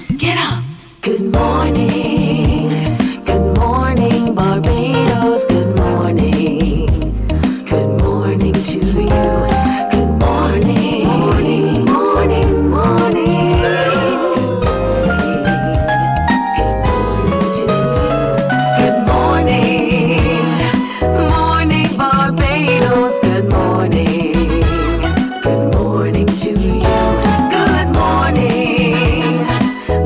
Barbados, get up. Good morning. Good morning, Barbados. Good morning. Good morning to you. Good morning. Morning, morning, morning. Good morning to you. Good morning. Morning, Barbados. Good morning. Good morning to you. Good morning.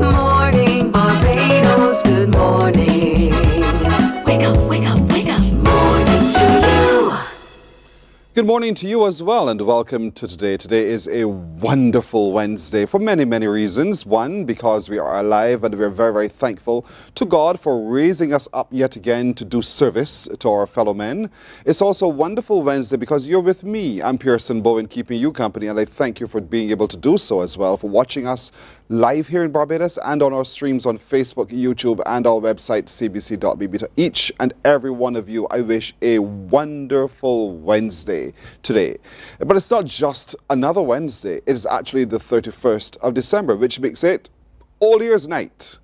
Morning, Barbados. Good morning. Wake up, wake up, wake up. Morning to you. Good morning to you as well, and welcome to today. Today is a wonderful Wednesday for many, many reasons. One, because we are alive and we're very, very thankful to God for raising us up yet again to do service to our fellow men. It's also a wonderful Wednesday because you're with me. I'm Pearson Bowen, keeping you company, and I thank you for being able to do so as well, for watching us live here in Barbados and on our streams on Facebook, YouTube, and our website, cbc.bb. To each and every one of you, I wish a wonderful Wednesday today. But it's not just another Wednesday. It is actually the 31st of December, which makes it Old Year's Night.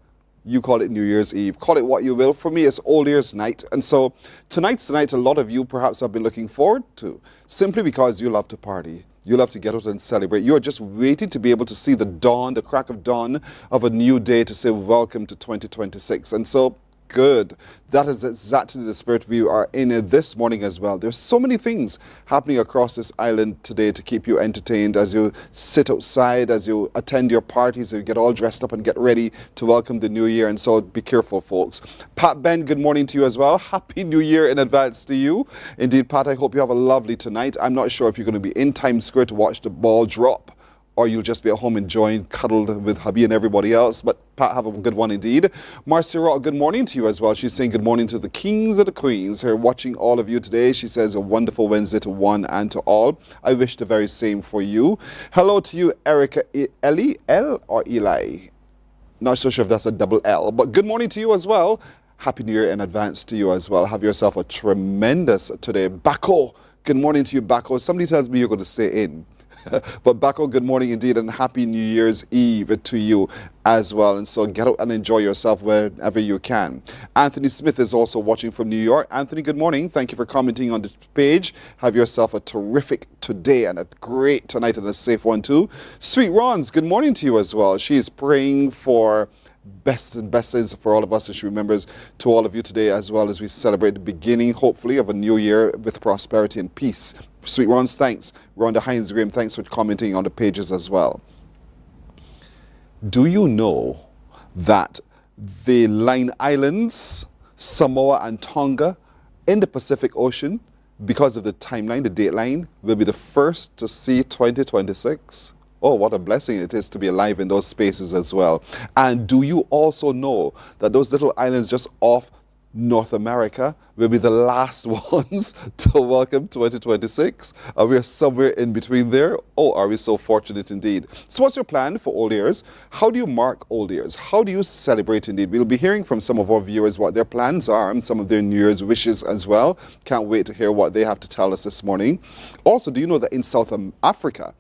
You call it New Year's Eve. Call it what you will. For me, it's Old Year's Night. And so tonight's the night a lot of you perhaps have been looking forward to, simply because you love to party. You love to get out and celebrate. You are just waiting to be able to see the dawn, the crack of dawn of a new day to say welcome to 2026. And so, good. That is exactly the spirit we are in this morning as well. There's so many things happening across this island today to keep you entertained as you sit outside, as you attend your parties, as you get all dressed up and get ready to welcome the new year. And so be careful, folks. Pat Ben, good morning to you as well. Happy New Year in advance to you. Indeed, Pat, I hope you have a lovely tonight. I'm not sure if you're going to be in Times Square to watch the ball drop, or you'll just be at home enjoying, cuddled with hubby and everybody else. But Pat, have a good one indeed. Marcia Rock, good morning to you as well. She's saying good morning to the kings and the queens here watching all of you today. She says a wonderful Wednesday to one and to all. I wish the very same for you. Hello to you, Erica. Ellie, L or Eli? Not so sure if that's a double L, but good morning to you as well. Happy New Year in advance to you as well. Have yourself a tremendous today. Bako, good morning to you, Bako. Somebody tells me you're going to stay in. But Bako, good morning indeed, and happy New Year's Eve to you as well. And so get out and enjoy yourself wherever you can. Anthony Smith is also watching from New York. Anthony, good morning. Thank you for commenting on the page. Have yourself a terrific today and a great tonight and a safe one too. Sweet Rons, good morning to you as well. She is praying for best and bestings for all of us, and she remembers to all of you today as well as we celebrate the beginning, hopefully, of a new year with prosperity and peace. Sweet Rons, thanks. Rhonda Hines Graham, thanks for commenting on the pages as well. Do you know that the Line Islands, Samoa and Tonga in the Pacific Ocean, because of the timeline, the dateline, will be the first to see 2026? Oh, what a blessing it is to be alive in those spaces as well. And do you also know that those little islands just off North America will be the last ones to welcome 2026? Are we somewhere in between there? Oh, are we so fortunate indeed? So what's your plan for Old Years? How do you mark Old Years? How do you celebrate indeed? We'll be hearing from some of our viewers what their plans are and some of their New Year's wishes as well. Can't wait to hear what they have to tell us this morning. Also, do you know that in South Africa,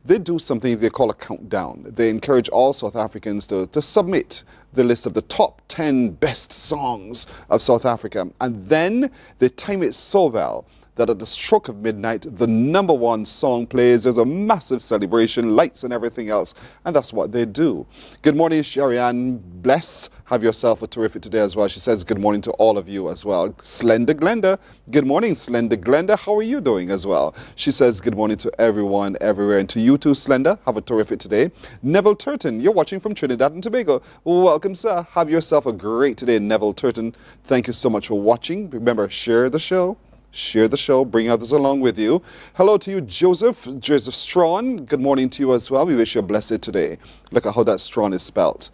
they do something they call a countdown. They encourage all South Africans to submit the list of the top 10 best songs of South Africa. And then they time it so well that at the stroke of midnight, the number one song plays. There's a massive celebration, lights and everything else. And that's what they do. Good morning, Sharianne. Bless. Have yourself a terrific today as well. She says good morning to all of you as well. Slender Glenda. Good morning, Slender Glenda. How are you doing as well? She says good morning to everyone, everywhere. And to you too, Slender. Have a terrific today. Neville Turton. You're watching from Trinidad and Tobago. Welcome, sir. Have yourself a great today, Neville Turton. Thank you so much for watching. Remember, share the show. Share the show, bring others along with you. Hello to you, Joseph Strawn. Good morning to you as well. We wish you a blessed today. Look at how that Strawn is spelt.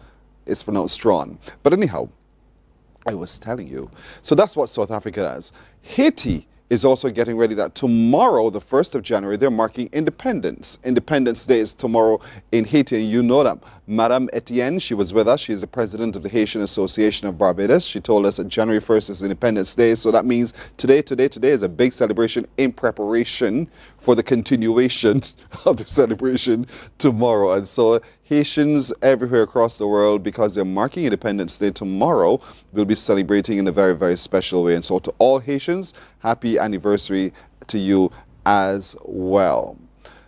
It's pronounced Strawn. But anyhow, I was telling you. So that's what South Africa does. Haiti is also getting ready that tomorrow, the 1st of January, they're marking independence. Independence Day is tomorrow in Haiti, and you know that. Madame Etienne, she was with us. She's the president of the Haitian Association of Barbados. She told us that January 1st is Independence Day, so that means today is a big celebration in preparation for the continuation of the celebration tomorrow. And so Haitians everywhere across the world, because they're marking Independence Day tomorrow, will be celebrating in a very, very special way. And so to all Haitians, happy anniversary to you as well.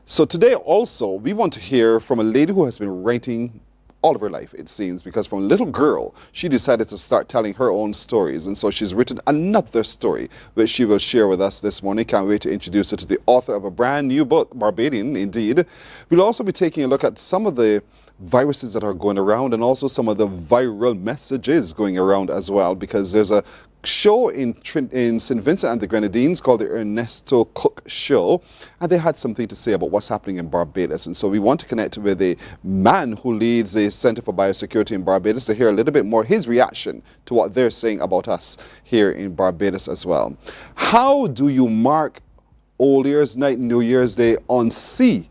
So today also, we want to hear from a lady who has been writing all of her life, it seems, because from a little girl, she decided to start telling her own stories. And so she's written another story, which she will share with us this morning. Can't wait to introduce her to the author of a brand new book, Barbadian, indeed. We'll also be taking a look at some of the viruses that are going around and also some of the viral messages going around as well, because there's a show in St. Vincent and the Grenadines called the Ernesto Cook Show, and they had something to say about what's happening in Barbados. And so we want to connect with a man who leads the Center for Biosecurity in Barbados to hear a little bit more his reaction to what they're saying about us here in Barbados as well. How do you mark Old Year's Night, New Year's Day on sea?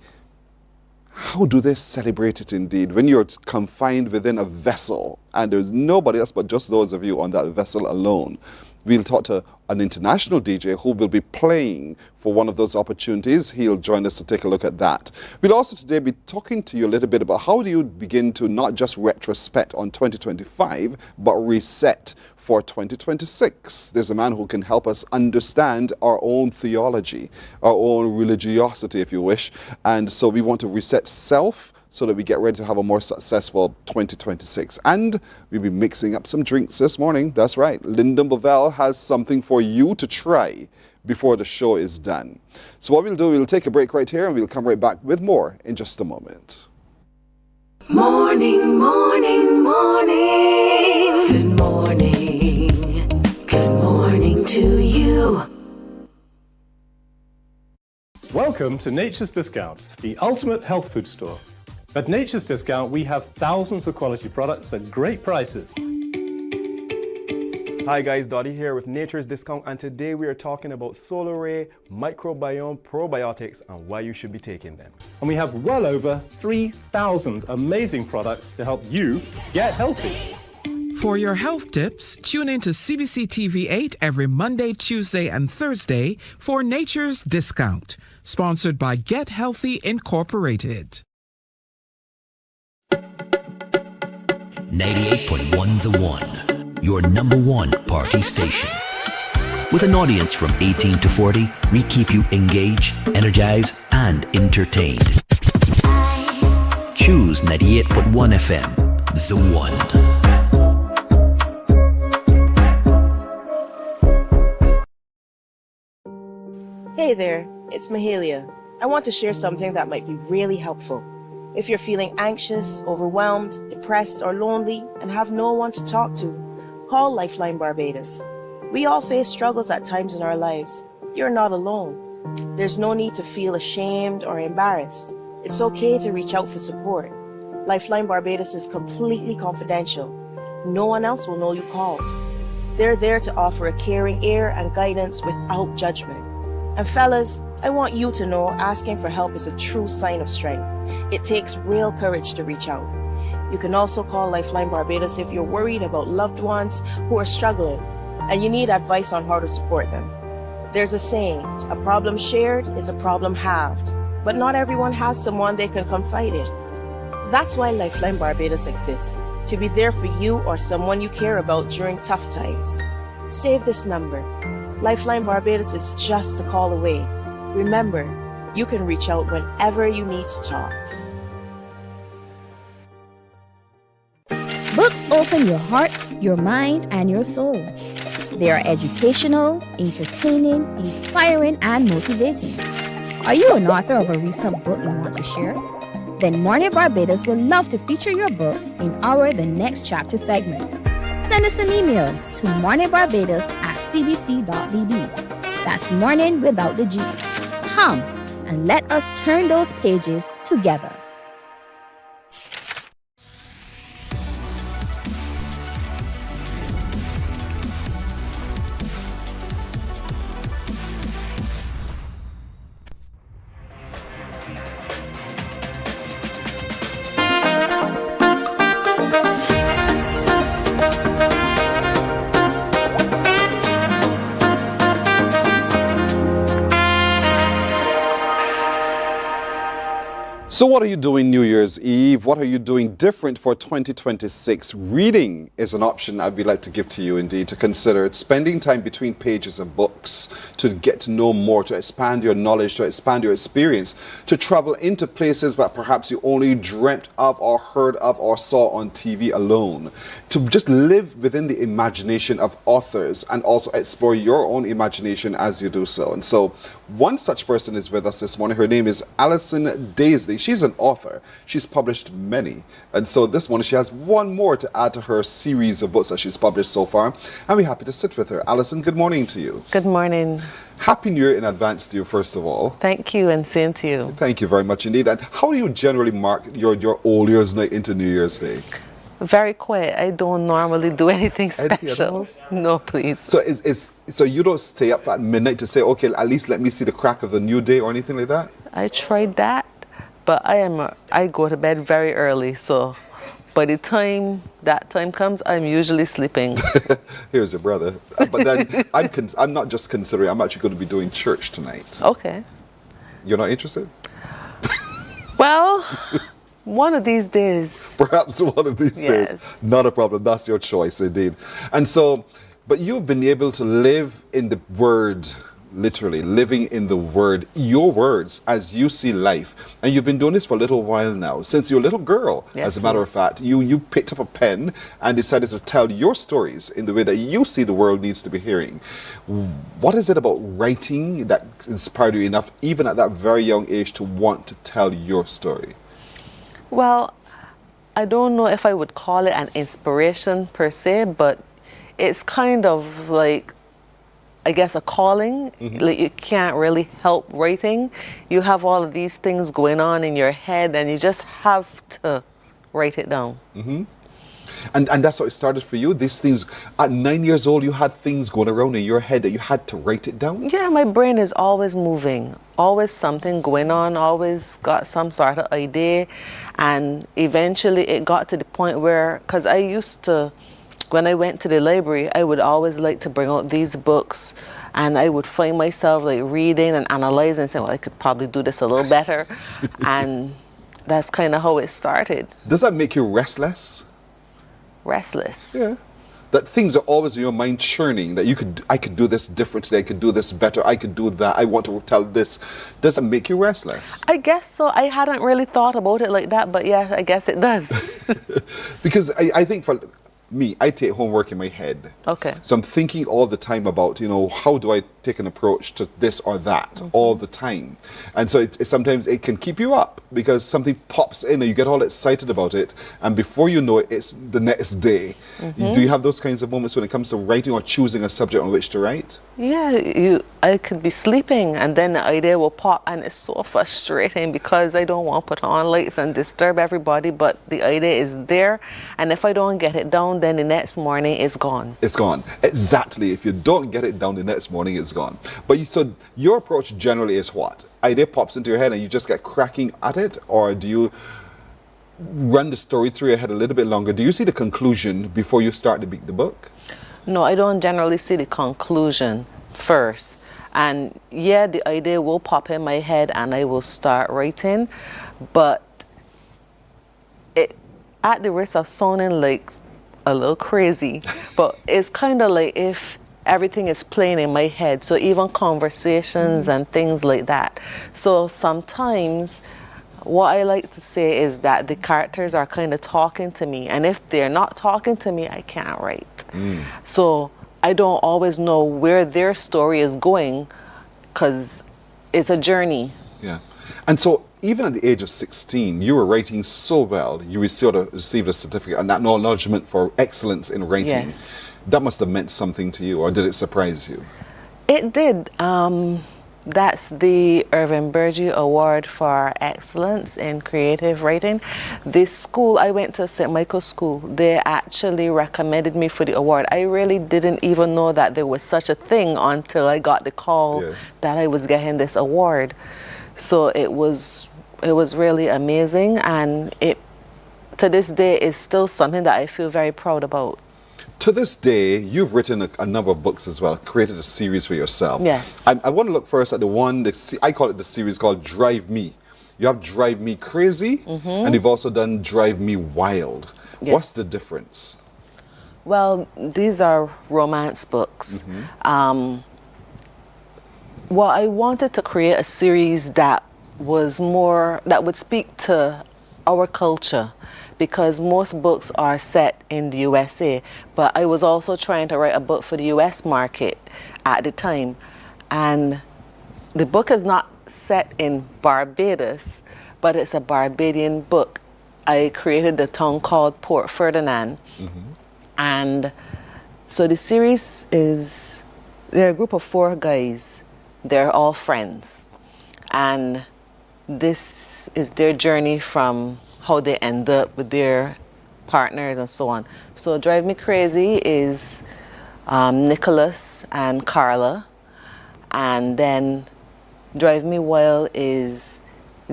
How do they celebrate it indeed when you're confined within a vessel and there's nobody else but just those of you on that vessel alone? We'll talk to an international DJ who will be playing for one of those opportunities. He'll join us to take a look at that. We'll also today be talking to you a little bit about how do you begin to not just retrospect on 2025, but reset for 2026. There's a man who can help us understand our own theology, our own religiosity, if you wish. And so we want to reset self so that we get ready to have a more successful 2026. And we'll be mixing up some drinks this morning. That's right. Lyndon Bovell has something for you to try before the show is done. So what we'll do, we'll take a break right here and we'll come right back with more in just a moment. Morning, morning, morning. Good morning. Good morning to you. Welcome to Nature's Discount, the ultimate health food store. At Nature's Discount, we have thousands of quality products at great prices. Hi guys, Dottie here with Nature's Discount, and today we are talking about Solar Ray, microbiome probiotics, and why you should be taking them. And we have well over 3,000 amazing products to help you get healthy. For your health tips, tune in to CBC TV 8 every Monday, Tuesday, and Thursday for Nature's Discount, sponsored by Get Healthy Incorporated. 98.1 The One, your number one party station. With an audience from 18 to 40, we keep you engaged, energized, and entertained. Choose 98.1 FM, The One. Hey there, it's Mahalia. I want to share something that might be really helpful. If you're feeling anxious, overwhelmed, depressed, or lonely, and have no one to talk to, call Lifeline Barbados. We all face struggles at times in our lives. You're not alone. There's no need to feel ashamed or embarrassed. It's okay to reach out for support. Lifeline Barbados is completely confidential. No one else will know you called. They're there to offer a caring ear and guidance without judgment. And fellas, I want you to know asking for help is a true sign of strength. It takes real courage to reach out. You can also call Lifeline Barbados if you're worried about loved ones who are struggling and you need advice on how to support them. There's a saying, a problem shared is a problem halved, but not everyone has someone they can confide in. That's why Lifeline Barbados exists, to be there for you or someone you care about during tough times. Save this number. Lifeline Barbados is just a call away. Remember, you can reach out whenever you need to talk. Books open your heart, your mind, and your soul. They are educational, entertaining, inspiring, and motivating. Are you an author of a recent book you want to share? Then Mornin Barbados would love to feature your book in our The Next Chapter segment. Send us an email to morninbarbados@cbc.bb. That's morning without the G. Come and let us turn those pages together. So what are you doing New Year's Eve? What are you doing different for 2026? Reading is an option I'd be like to give to you indeed to consider. Spending time between pages of books to get to know more, to expand your knowledge, to expand your experience, to travel into places that perhaps you only dreamt of or heard of or saw on TV alone. To just live within the imagination of authors and also explore your own imagination as you do so. And so one such person is with us this morning. Her name is Alison Daisley. She's an author. She's published many. And so this morning she has one more to add to her series of books that she's published so far. And we're happy to sit with her. Alison, good morning to you. Good morning. Happy New Year in advance to you, first of all. Thank you, and same to you. Thank you very much indeed. And how do you generally mark your old year's night into New Year's Day? Very quiet. I don't normally do anything Anything at special. all? No, please. So so you don't stay up at midnight to say, okay, at least let me see the crack of the new day or anything like that? I tried that, but I go to bed very early, so by the time that time comes, I'm usually sleeping. Here's your brother. But then I'm not just considering, I'm actually going to be doing church tonight. Okay. You're not interested? Well, one of these days. Perhaps one of these days. Yes. Not a problem. That's your choice indeed. And so, but you've been able to live in the word, literally living in the word, your words as you see life. And you've been doing this for a little while now. Since you're a little girl, Yes, as a matter of yes. fact, you picked up a pen and decided to tell your stories in the way that you see the world needs to be hearing. What is it about writing that inspired you enough, even at that very young age, to want to tell your story? Well, I don't know if I would call it an inspiration per se, but it's kind of like, I guess, a calling. Like, you can't really help writing. You have all of these things going on in your head, and you just have to write it down. And that's how it started for you? These things, at 9 years old, you had things going around in your head that you had to write it down? Yeah, my brain is always moving, always something going on, always got some sort of idea. And eventually it got to the point where, because I used to, when I went to the library, I would always like to bring out these books, and I would find myself like reading and analyzing and saying, well, I could probably do this a little better. And that's kind of how it started. Does that make you restless? Restless. Yeah. That things are always in your mind churning, that I could do this different today, I could do this better, I could do that, I want to tell this. Does it make you restless? I guess so. I hadn't really thought about it like that, but yeah, I guess it does. Because I think for me, I take homework in my head. Okay. So I'm thinking all the time about, how do I take an approach to this or that all the time. And so sometimes it can keep you up because something pops in and you get all excited about it. And before you know it, it's the next day. Do you have those kinds of moments when it comes to writing or choosing a subject on which to write? Yeah, I could be sleeping and then the idea will pop, and it's so frustrating because I don't want to put on lights and disturb everybody, but the idea is there, and if I don't get it down, then the next morning it's gone. It's gone. Exactly. If you don't get it down the next morning, it's gone. But so your approach generally is what? Idea pops into your head and you just get cracking at it, or do you run the story through your head a little bit longer? Do you see the conclusion before you start the book? No, I don't generally see the conclusion first. And yeah, the idea will pop in my head and I will start writing, but at the risk of sounding like a little crazy, but it's kind of like if everything is playing in my head, so even conversations and things like that. So sometimes what I like to say is that the characters are kind of talking to me, and if they're not talking to me, I can't write. So I don't always know where their story is going because it's a journey. Yeah. And so even at the age of 16, you were writing so well, you received a certificate and acknowledgement for excellence in writing. Yes. That must have meant something to you, or did it surprise you? It did. That's the Irving Burgee Award for Excellence in Creative Writing. This school, I went to St. Michael's School, they actually recommended me for the award. I really didn't even know that there was such a thing until I got the call that I was getting this award. So it was really amazing, and it to this day is still something that I feel very proud about. To this day, you've written a number of books as well, created a series for yourself. Yes. I want to look first at the one, I call it the series called Drive Me. You have Drive Me Crazy, and you've also done Drive Me Wild. Yes. What's the difference? Well, these are romance books. Well, I wanted to create a series that would speak to our culture, because most books are set in the USA, but I was also trying to write a book for the US market at the time. And the book is not set in Barbados, but it's a Barbadian book. I created the town called Port Ferdinand. And so the series is, they're a group of 4 guys. They're all friends. And this is their journey from how they end up with their partners and so on. So Drive Me Crazy is Nicholas and Carla. And then Drive Me Wild is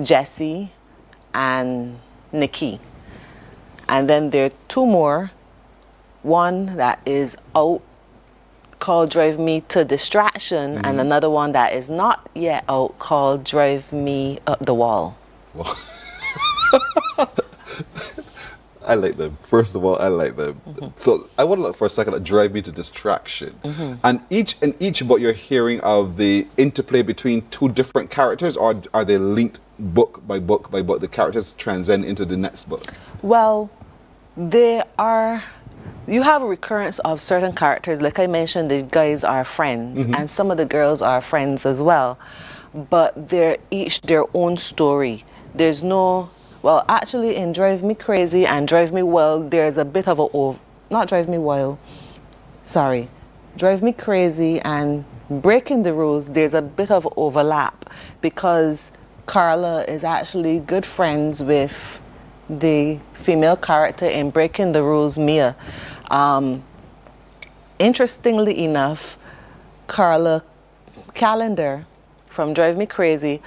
Jesse and Nikki. And then there are 2 more. One that is out called Drive Me to Distraction, and another one that is not yet out called Drive Me Up the Wall. I like them. First of all, I like them. So I want to look for a second at Drive Me to Distraction. And in each book you're hearing of the interplay between 2 different characters, or are they linked book by book by book? The characters transcend into the next book? Well, they are... You have a recurrence of certain characters. Like I mentioned, the guys are friends, and some of the girls are friends as well. But they're each their own story. There's no... Well, actually, in Drive Me Crazy and Drive Me Wild, there's a bit of a... Not Drive Me Wild. Sorry. Drive Me Crazy and Breaking the Rules, there's a bit of overlap, because Carla is actually good friends with the female character in Breaking the Rules, Mia. Interestingly enough, Carla Calendar from Drive Me Crazy,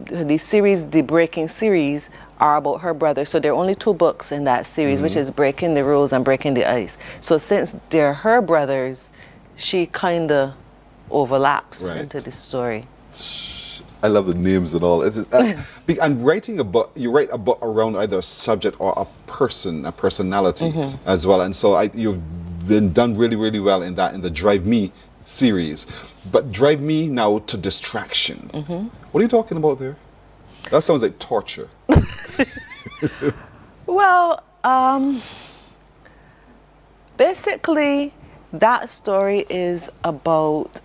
the Breaking series, are about her brother. So there are only 2 books in that series, which is Breaking the Rules and Breaking the Ice. So since they're her brothers, she kind of overlaps into the story. I love the names and all. And writing a book, you write a book around either a subject or a person, a personality as well. And so you've been done really, really well in that, in the Drive Me series. But Drive Me now to Distraction. What are you talking about there? That sounds like torture. Well, basically, that story is about...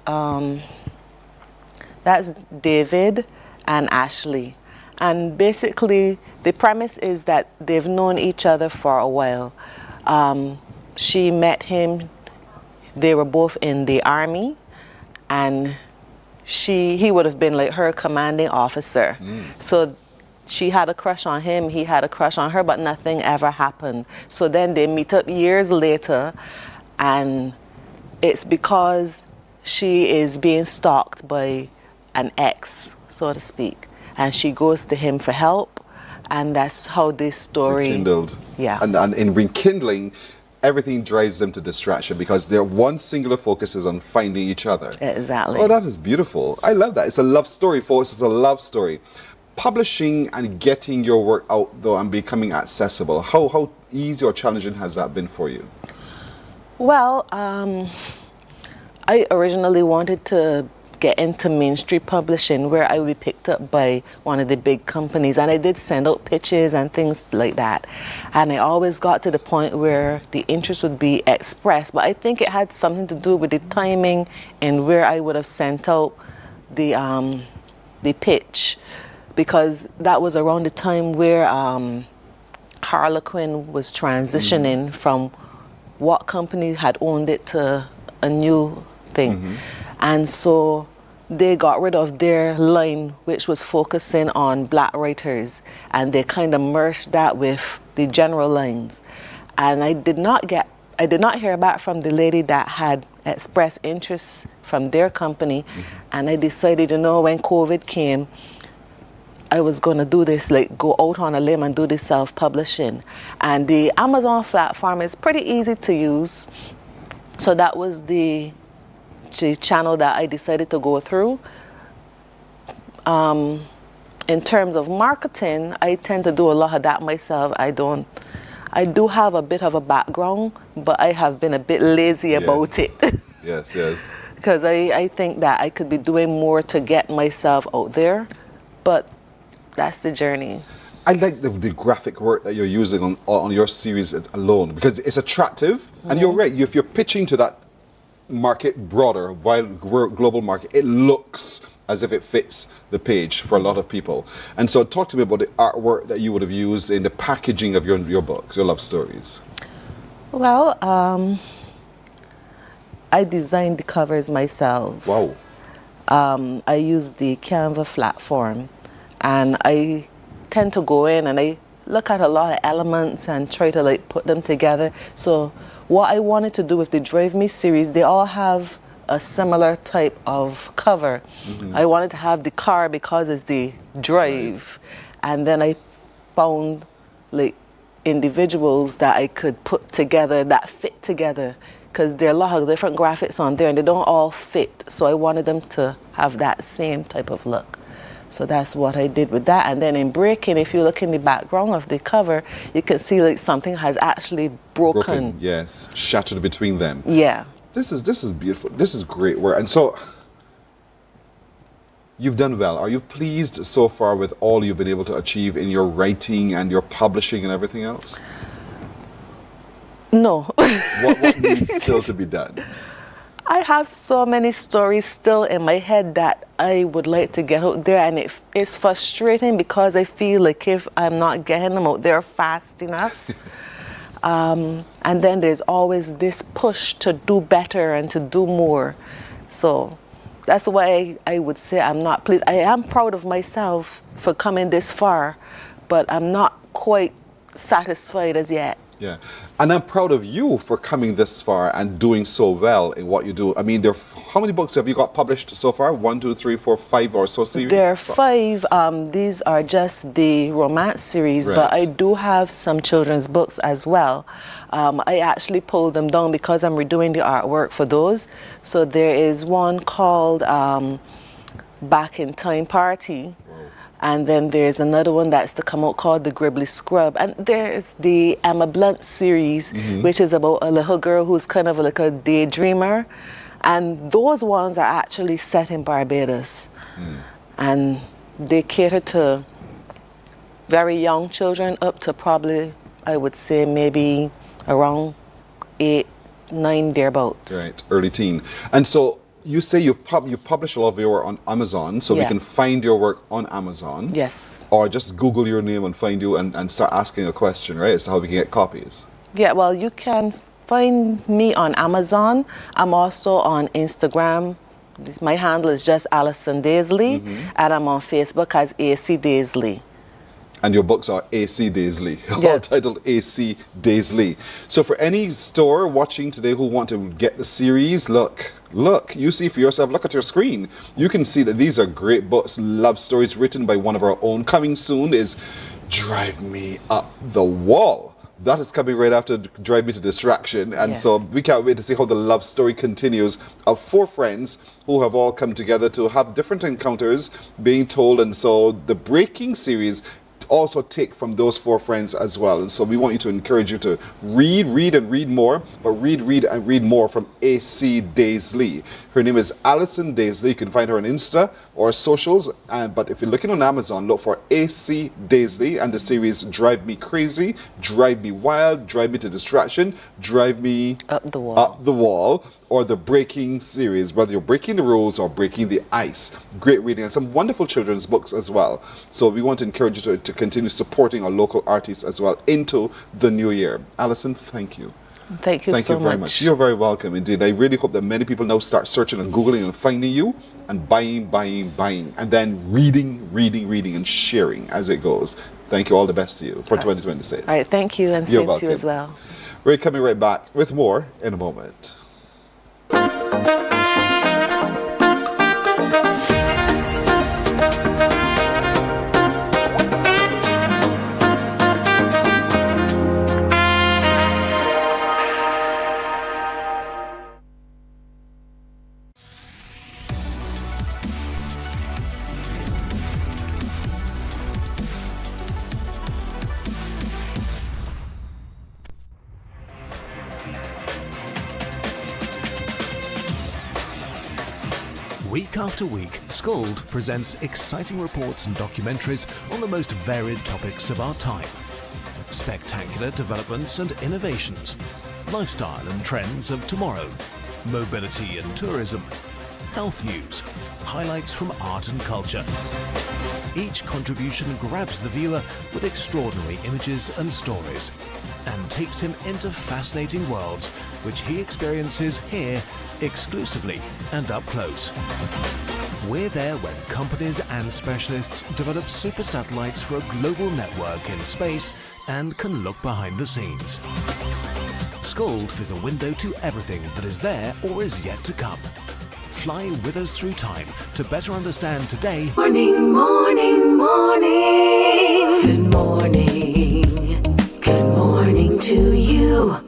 That's David and Ashley. And basically, the premise is that they've known each other for a while. She met him, they were both in the army, and he would have been like her commanding officer. So she had a crush on him, he had a crush on her, but nothing ever happened. So then they meet up years later, and it's because she is being stalked by an ex, so to speak, and she goes to him for help, and that's how this story rekindled. Yeah. And in rekindling, everything drives them to distraction, because their one singular focus is on finding each other. Exactly. Oh, that is beautiful. I love that. It's a love story, folks. It's a love story. Publishing and getting your work out though and becoming accessible, how easy or challenging has that been for you? Well, I originally wanted to get into mainstream publishing, where I would be picked up by one of the big companies, and I did send out pitches and things like that, and I always got to the point where the interest would be expressed, but I think it had something to do with the timing and where I would have sent out the pitch, because that was around the time where Harlequin was transitioning from what company had owned it to a new thing. And so they got rid of their line, which was focusing on black writers, and they kind of merged that with the general lines. And I did not hear back from the lady that had expressed interest from their company, and I decided, when COVID came, I was going to do this, like go out on a limb and do this self-publishing. And the Amazon platform is pretty easy to use, so that was the channel that I decided to go through. in terms of marketing, I tend to do a lot of that myself. I do have a bit of a background, but I have been a bit lazy about it. Yes. Because I think that I could be doing more to get myself out there, but that's the journey. I like the graphic work that you're using on your series alone, because it's attractive, and you're right, if you're pitching to that market broader, wide global market, it looks as if it fits the page for a lot of people. And so talk to me about the artwork that you would have used in the packaging of your books, your love stories. Well, I designed the covers myself. Wow. I use the Canva platform, and I tend to go in and I look at a lot of elements and try to like put them together. So what I wanted to do with the Drive Me series, they all have a similar type of cover. I wanted to have the car because it's the drive, and then I found like individuals that I could put together that fit together, because there are a lot of different graphics on there and they don't all fit, so I wanted them to have that same type of look. So that's what I did with that. And then in breaking, if you look in the background of the cover, you can see like something has actually broken. Yes, shattered between them. Yeah. This is beautiful. This is great work. And so you've done well. Are you pleased so far with all you've been able to achieve in your writing and your publishing and everything else? No. What needs still to be done? I have so many stories still in my head that I would like to get out there, and it's frustrating because I feel like if I'm not getting them out there fast enough, and then there's always this push to do better and to do more. So that's why I would say I'm not pleased. I am proud of myself for coming this far, but I'm not quite satisfied as yet. Yeah, and I'm proud of you for coming this far and doing so well in what you do. I mean, how many books have you got published so far? 1, 2, 3, 4, 5 or so series? There are 5. These are just the romance series, Right. but I do have some children's books as well. I actually pulled them down because I'm redoing the artwork for those. So there is one called Back in Time Party. And then there's another one that's to come out called The Gribbly Scrub. And there's the Emma Blunt series, which is about a little girl who's kind of like a daydreamer. And those ones are actually set in Barbados. And they cater to very young children up to probably, I would say, maybe around 8, 9, thereabouts. Right, early teen. And so you say you publish a lot of your work on Amazon, so we Yeah. can find your work on Amazon. Yes. Or just Google your name and find you and start asking a question, right? As to how we can get copies. Yeah, well, you can find me on Amazon. I'm also on Instagram. My handle is just Alison Daisley, and I'm on Facebook as AC Daisley. And your books are AC Daisley, Yeah. all titled AC Daisley. So for any store watching today who want to get the series, look, you see for yourself, look at your screen. You can see that these are great books, love stories written by one of our own. Coming soon is Drive Me Up the Wall. That is coming right after Drive Me to Distraction. And Yes. so we can't wait to see how the love story continues of 4 friends who have all come together to have different encounters being told. And so the Breaking series also take from those 4 friends as well. And so we want you to encourage you to read and read more, but read and read more from AC Daisley. Her name is Alison Daisley. You can find her on Insta or socials, but if you're looking on Amazon, look for AC Daisley and the series Drive Me Crazy, Drive Me Wild, Drive Me to Distraction, Drive Me Up the Wall. Or the Breaking series, whether you're breaking the rules or breaking the ice. Great reading and some wonderful children's books as well. So we want to encourage you to continue supporting our local artists as well into the new year. Alison, thank you. Thank you Thank so you very much. much. You're very welcome indeed. I really hope that many people now start searching and Googling and finding you and buying, and then reading and sharing as it goes. Thank you. All the best to you for 2026. All right, thank you, and You're same to you as welcome. well. We're coming right back with more in a moment. Week after week, Scold presents exciting reports and documentaries on the most varied topics of our time. Spectacular developments and innovations, lifestyle and trends of tomorrow, mobility and tourism, health news, highlights from art and culture. Each contribution grabs the viewer with extraordinary images and stories and takes him into fascinating worlds which he experiences here exclusively and up close. We're there when companies and specialists develop super satellites for a global network in space and can look behind the scenes. Scold is a window to everything that is there or is yet to come. Fly with us through time to better understand today. Morning, morning, morning. Good morning. Good morning to you.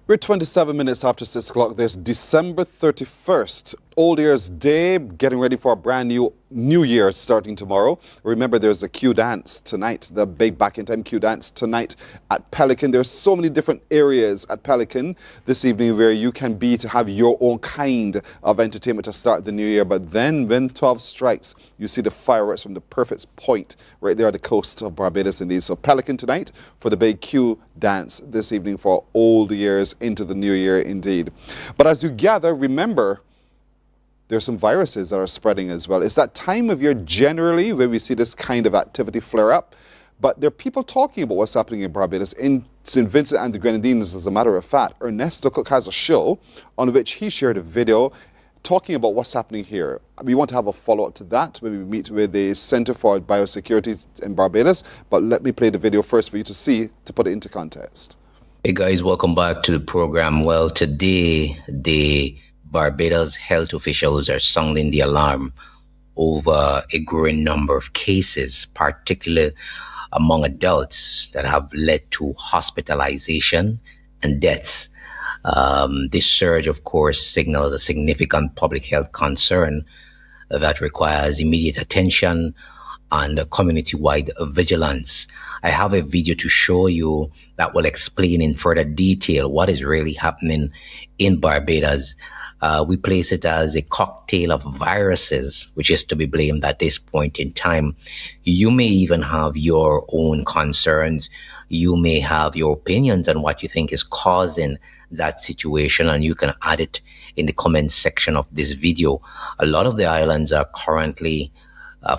We're 27 minutes after 6 o'clock. This December 31st, Old Year's Day, getting ready for a brand new year starting tomorrow. Remember, there's a Q dance tonight, the big back in time Q dance tonight at Pelican. There's so many different areas at Pelican this evening where you can be to have your own kind of entertainment to start the new year. But then when 12 strikes, you see the fireworks from the perfect point right there at the coast of Barbados indeed. So Pelican tonight for the big Q dance this evening for Old Year's into the new year indeed. But as you gather, remember, there's some viruses that are spreading as well. It's that time of year generally where we see this kind of activity flare up. But there are people talking about what's happening in Barbados. In St. Vincent and the Grenadines, as a matter of fact, Ernesto Cook has a show on which he shared a video talking about what's happening here. We want to have a follow-up to that when we meet with the Center for Biosecurity in Barbados. But let me play the video first for you to see, to put it into context. Hey guys, welcome back to the program. Well, today the Barbados health officials are sounding the alarm over a growing number of cases, particularly among adults, that have led to hospitalization and deaths. This surge, of course, signals a significant public health concern that requires immediate attention and community-wide vigilance. I have a video to show you that will explain in further detail what is really happening in Barbados. We place it as a cocktail of viruses, which is to be blamed at this point in time. You may even have your own concerns. You may have your opinions on what you think is causing that situation, and you can add it in the comment section of this video. A lot of the islands are currently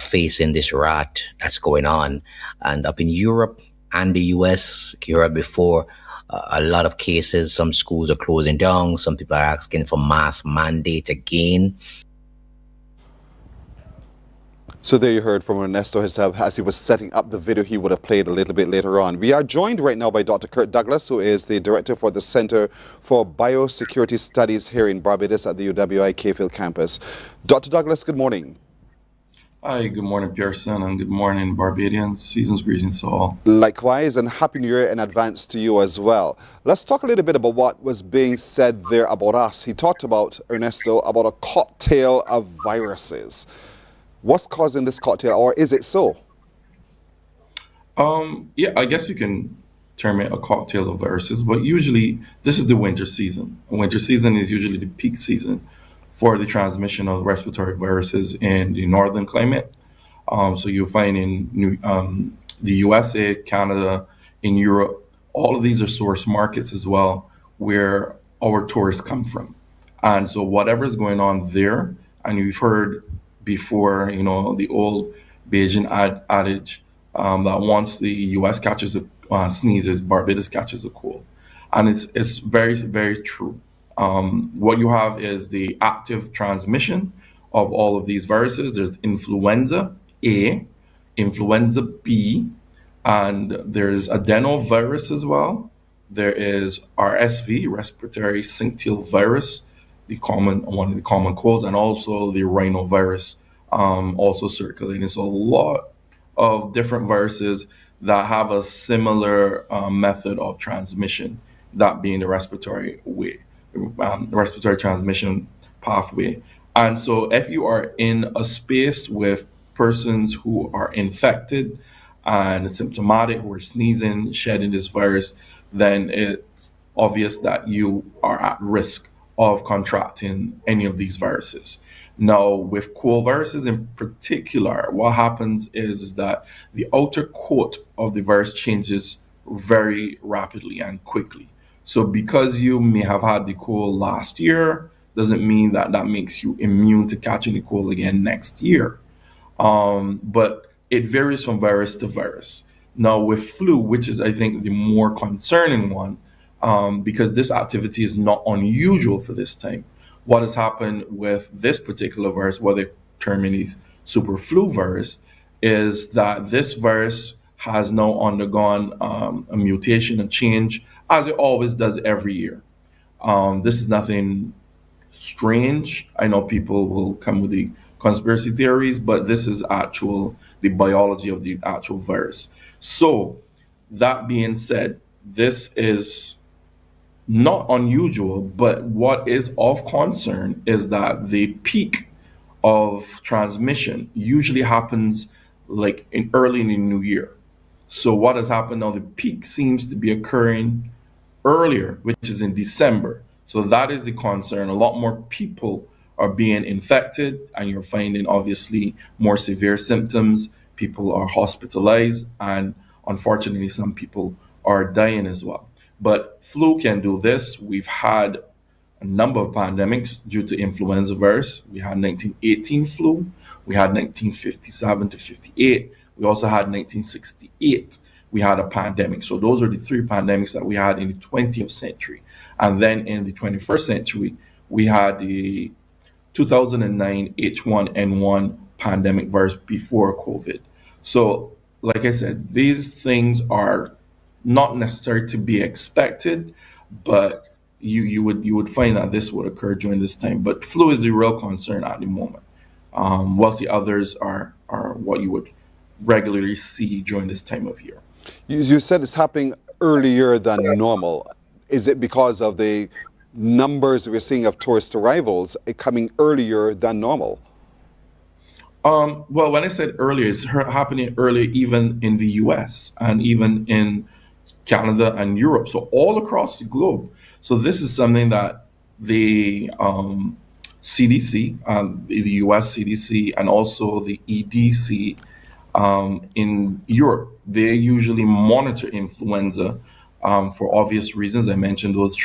facing this rat that's going on. And up in Europe and the US, you heard before, a lot of cases. Some schools are closing down. Some people are asking for mask mandate again. So there you heard from Ernesto himself as he was setting up the video he would have played a little bit later on. We are joined right now by Dr. Kurt Douglas, who is the director for the Center for Biosecurity Studies here in Barbados at the UWI Cayfield campus. Dr. Douglas, good morning. Hi, good morning, Pearson, and good morning, Barbadians. Season's greetings to all. Likewise, and Happy New Year in advance to you as well. Let's talk a little bit about what was being said there about us. He talked about, Ernesto, about a cocktail of viruses. What's causing this cocktail, or is it so? Yeah, I guess you can term it a cocktail of viruses, but usually this is the winter season. Winter season is usually the peak season for the transmission of respiratory viruses in the northern climate. So you'll find in the USA, Canada, in Europe, all of these are source markets as well, where our tourists come from. And so whatever's going on there, and you've heard before, you know, the old Bayesian adage that once the US catches a sneezes, Barbados catches a cold. And it's very, very true. What you have is the active transmission of all of these viruses. There's influenza A, influenza B, and there's adenovirus as well. There is RSV, respiratory syncytial virus, one of the common colds, and also the rhinovirus also circulating. So a lot of different viruses that have a similar method of transmission, that being the respiratory way. Respiratory transmission pathway. And so if you are in a space with persons who are infected and symptomatic, who are sneezing, shedding this virus, then it's obvious that you are at risk of contracting any of these viruses. Now, with cold viruses in particular, what happens is that the outer coat of the virus changes very rapidly and quickly. So, because you may have had the cold last year, doesn't mean that that makes you immune to catching the cold again next year. But it varies from virus to virus. Now, with flu, which is, I think, the more concerning one, because this activity is not unusual for this time. What has happened with this particular virus, what they term is super flu virus, is that this virus has now undergone a mutation, a change, as it always does every year. This is nothing strange. I know people will come with the conspiracy theories, but this is the biology of the actual virus. So, that being said, this is not unusual, but what is of concern is that the peak of transmission usually happens like early in the new year. So what has happened now, the peak seems to be occurring earlier, which is in December. So that is the concern. A lot more people are being infected, and you're finding obviously more severe symptoms. People are hospitalized, and unfortunately, some people are dying as well. But flu can do this. We've had a number of pandemics due to influenza virus. We had 1918 flu. We had 1957 to 58. We also had 1968. We had a pandemic. So those are the three pandemics that we had in the 20th century. And then in the 21st century, we had the 2009 H1N1 pandemic virus before COVID. So, like I said, these things are not necessary to be expected, but you would find that this would occur during this time. But flu is the real concern at the moment. Whilst the others are what you would regularly see during this time of year. You said it's happening earlier than normal. Is it because of the numbers we're seeing of tourist arrivals coming earlier than normal? Well, when I said earlier, it's happening earlier even in the US and even in Canada and Europe, so all across the globe. So this is something that the CDC, the US CDC, and also the EDC in Europe, they usually monitor influenza for obvious reasons. I mentioned those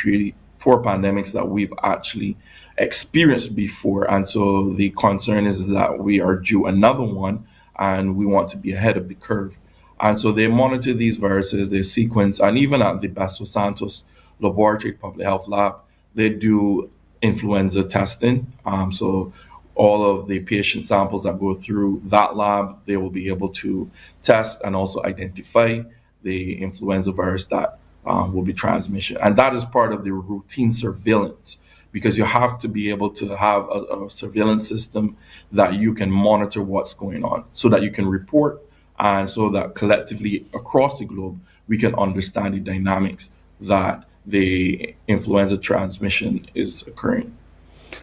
four pandemics that we've actually experienced before. And so the concern is that we are due another one, and we want to be ahead of the curve. And so they monitor these viruses, they sequence, and even at the Bastos Santos Laboratory Public Health Lab, they do influenza testing. So all of the patient samples that go through that lab, they will be able to test and also identify the influenza virus that will be transmission. And that is part of the routine surveillance, because you have to be able to have a surveillance system that you can monitor what's going on so that you can report, and so that collectively across the globe, we can understand the dynamics that the influenza transmission is occurring.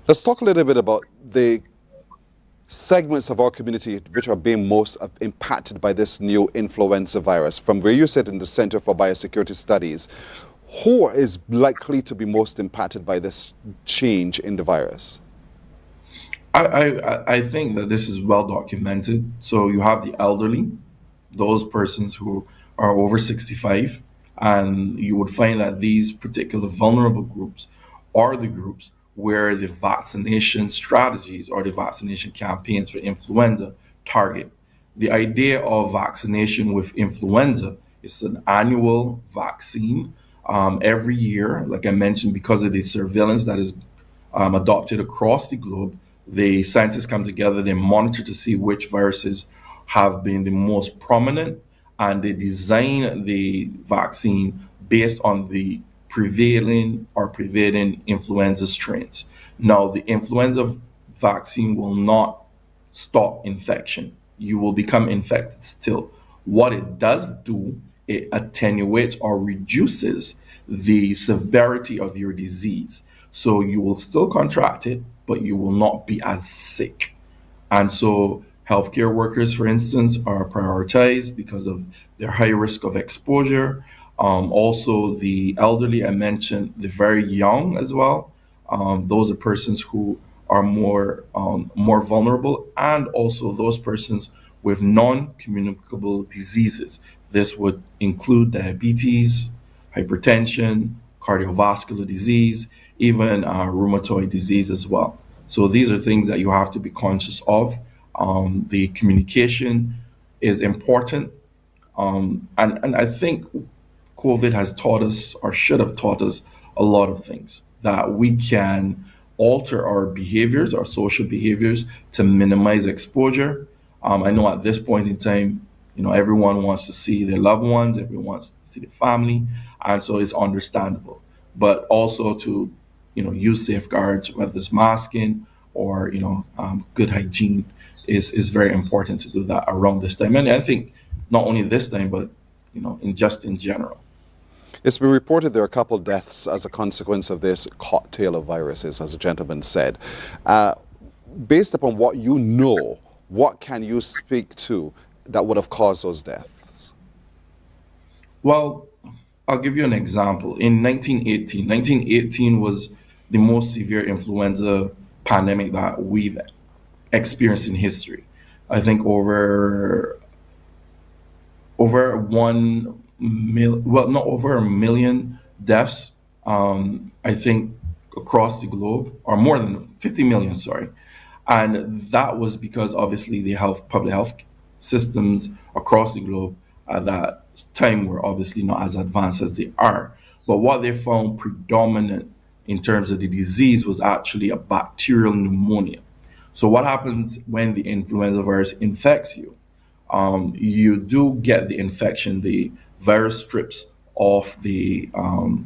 Let's talk a little bit about the segments of our community which are being most impacted by this new influenza virus. From where you sit in the Center for Biosecurity Studies, who is likely to be most impacted by this change in the virus? I think that this is well documented. So you have the elderly, those persons who are over 65, and you would find that these particular vulnerable groups are the groups where the vaccination strategies or the vaccination campaigns for influenza target. The idea of vaccination with influenza is an annual vaccine every year. Like I mentioned, because of the surveillance that is adopted across the globe, the scientists come together, they monitor to see which viruses have been the most prominent, and they design the vaccine based on the prevailing influenza strains. Now, the influenza vaccine will not stop infection. You will become infected still. What it does do, it attenuates or reduces the severity of your disease. So you will still contract it, but you will not be as sick. And so healthcare workers, for instance, are prioritized because of their high risk of exposure. Also, the elderly, I mentioned, the very young as well. Those are persons who are more vulnerable, and also those persons with non-communicable diseases. This would include diabetes, hypertension, cardiovascular disease, even rheumatoid disease as well. So these are things that you have to be conscious of. The communication is important. And I think COVID has taught us, or should have taught us, a lot of things that we can alter our behaviors, our social behaviors, to minimize exposure. I know at this point in time, everyone wants to see their loved ones, everyone wants to see their family, and so it's understandable. But also to, use safeguards, whether it's masking or good hygiene, is very important to do that around this time. And I think not only this time, but in general. It's been reported there are a couple deaths as a consequence of this cocktail of viruses, as the gentleman said. Based upon what you know, what can you speak to that would have caused those deaths? Well, I'll give you an example. In 1918 was the most severe influenza pandemic that we've experienced in history. I think over 1 million deaths, I think, across the globe, or more than 50 million, sorry. And that was because obviously the public health systems across the globe at that time were obviously not as advanced as they are. But what they found predominant in terms of the disease was actually a bacterial pneumonia. So what happens when the influenza virus infects you? You do get the infection. The virus strips off the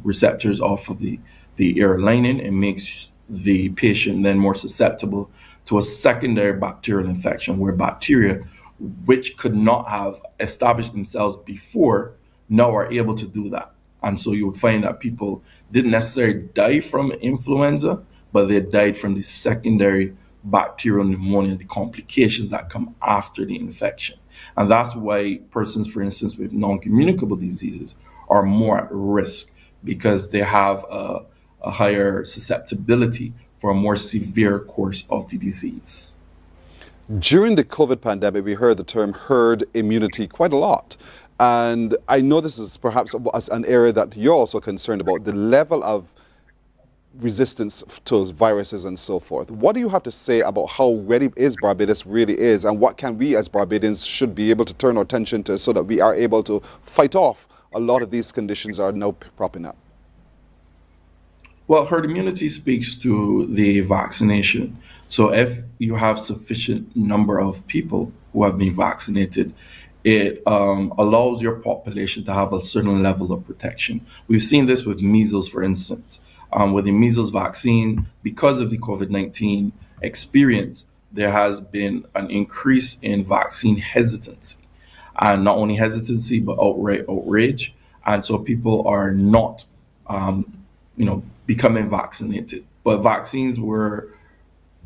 receptors off of the air lining and makes the patient then more susceptible to a secondary bacterial infection, where bacteria, which could not have established themselves before, now are able to do that. And so you would find that people didn't necessarily die from influenza, but they died from the secondary bacterial pneumonia, the complications that come after the infection. And that's why persons, for instance, with non-communicable diseases are more at risk, because they have a higher susceptibility for a more severe course of the disease. During the COVID pandemic, we heard the term herd immunity quite a lot. And I know this is perhaps an area that you're also concerned about, the level of resistance to viruses and so forth. What do you have to say about how ready Barbados really is, and what can we as Barbadians should be able to turn our attention to so that we are able to fight off a lot of these conditions are now propping up? Well, herd immunity speaks to the vaccination. So if you have sufficient number of people who have been vaccinated, it allows your population to have a certain level of protection. We've seen this with measles, for instance. With the measles vaccine, because of the COVID-19 experience, there has been an increase in vaccine hesitancy. And not only hesitancy, but outright outrage. And so people are not, becoming vaccinated. But vaccines were,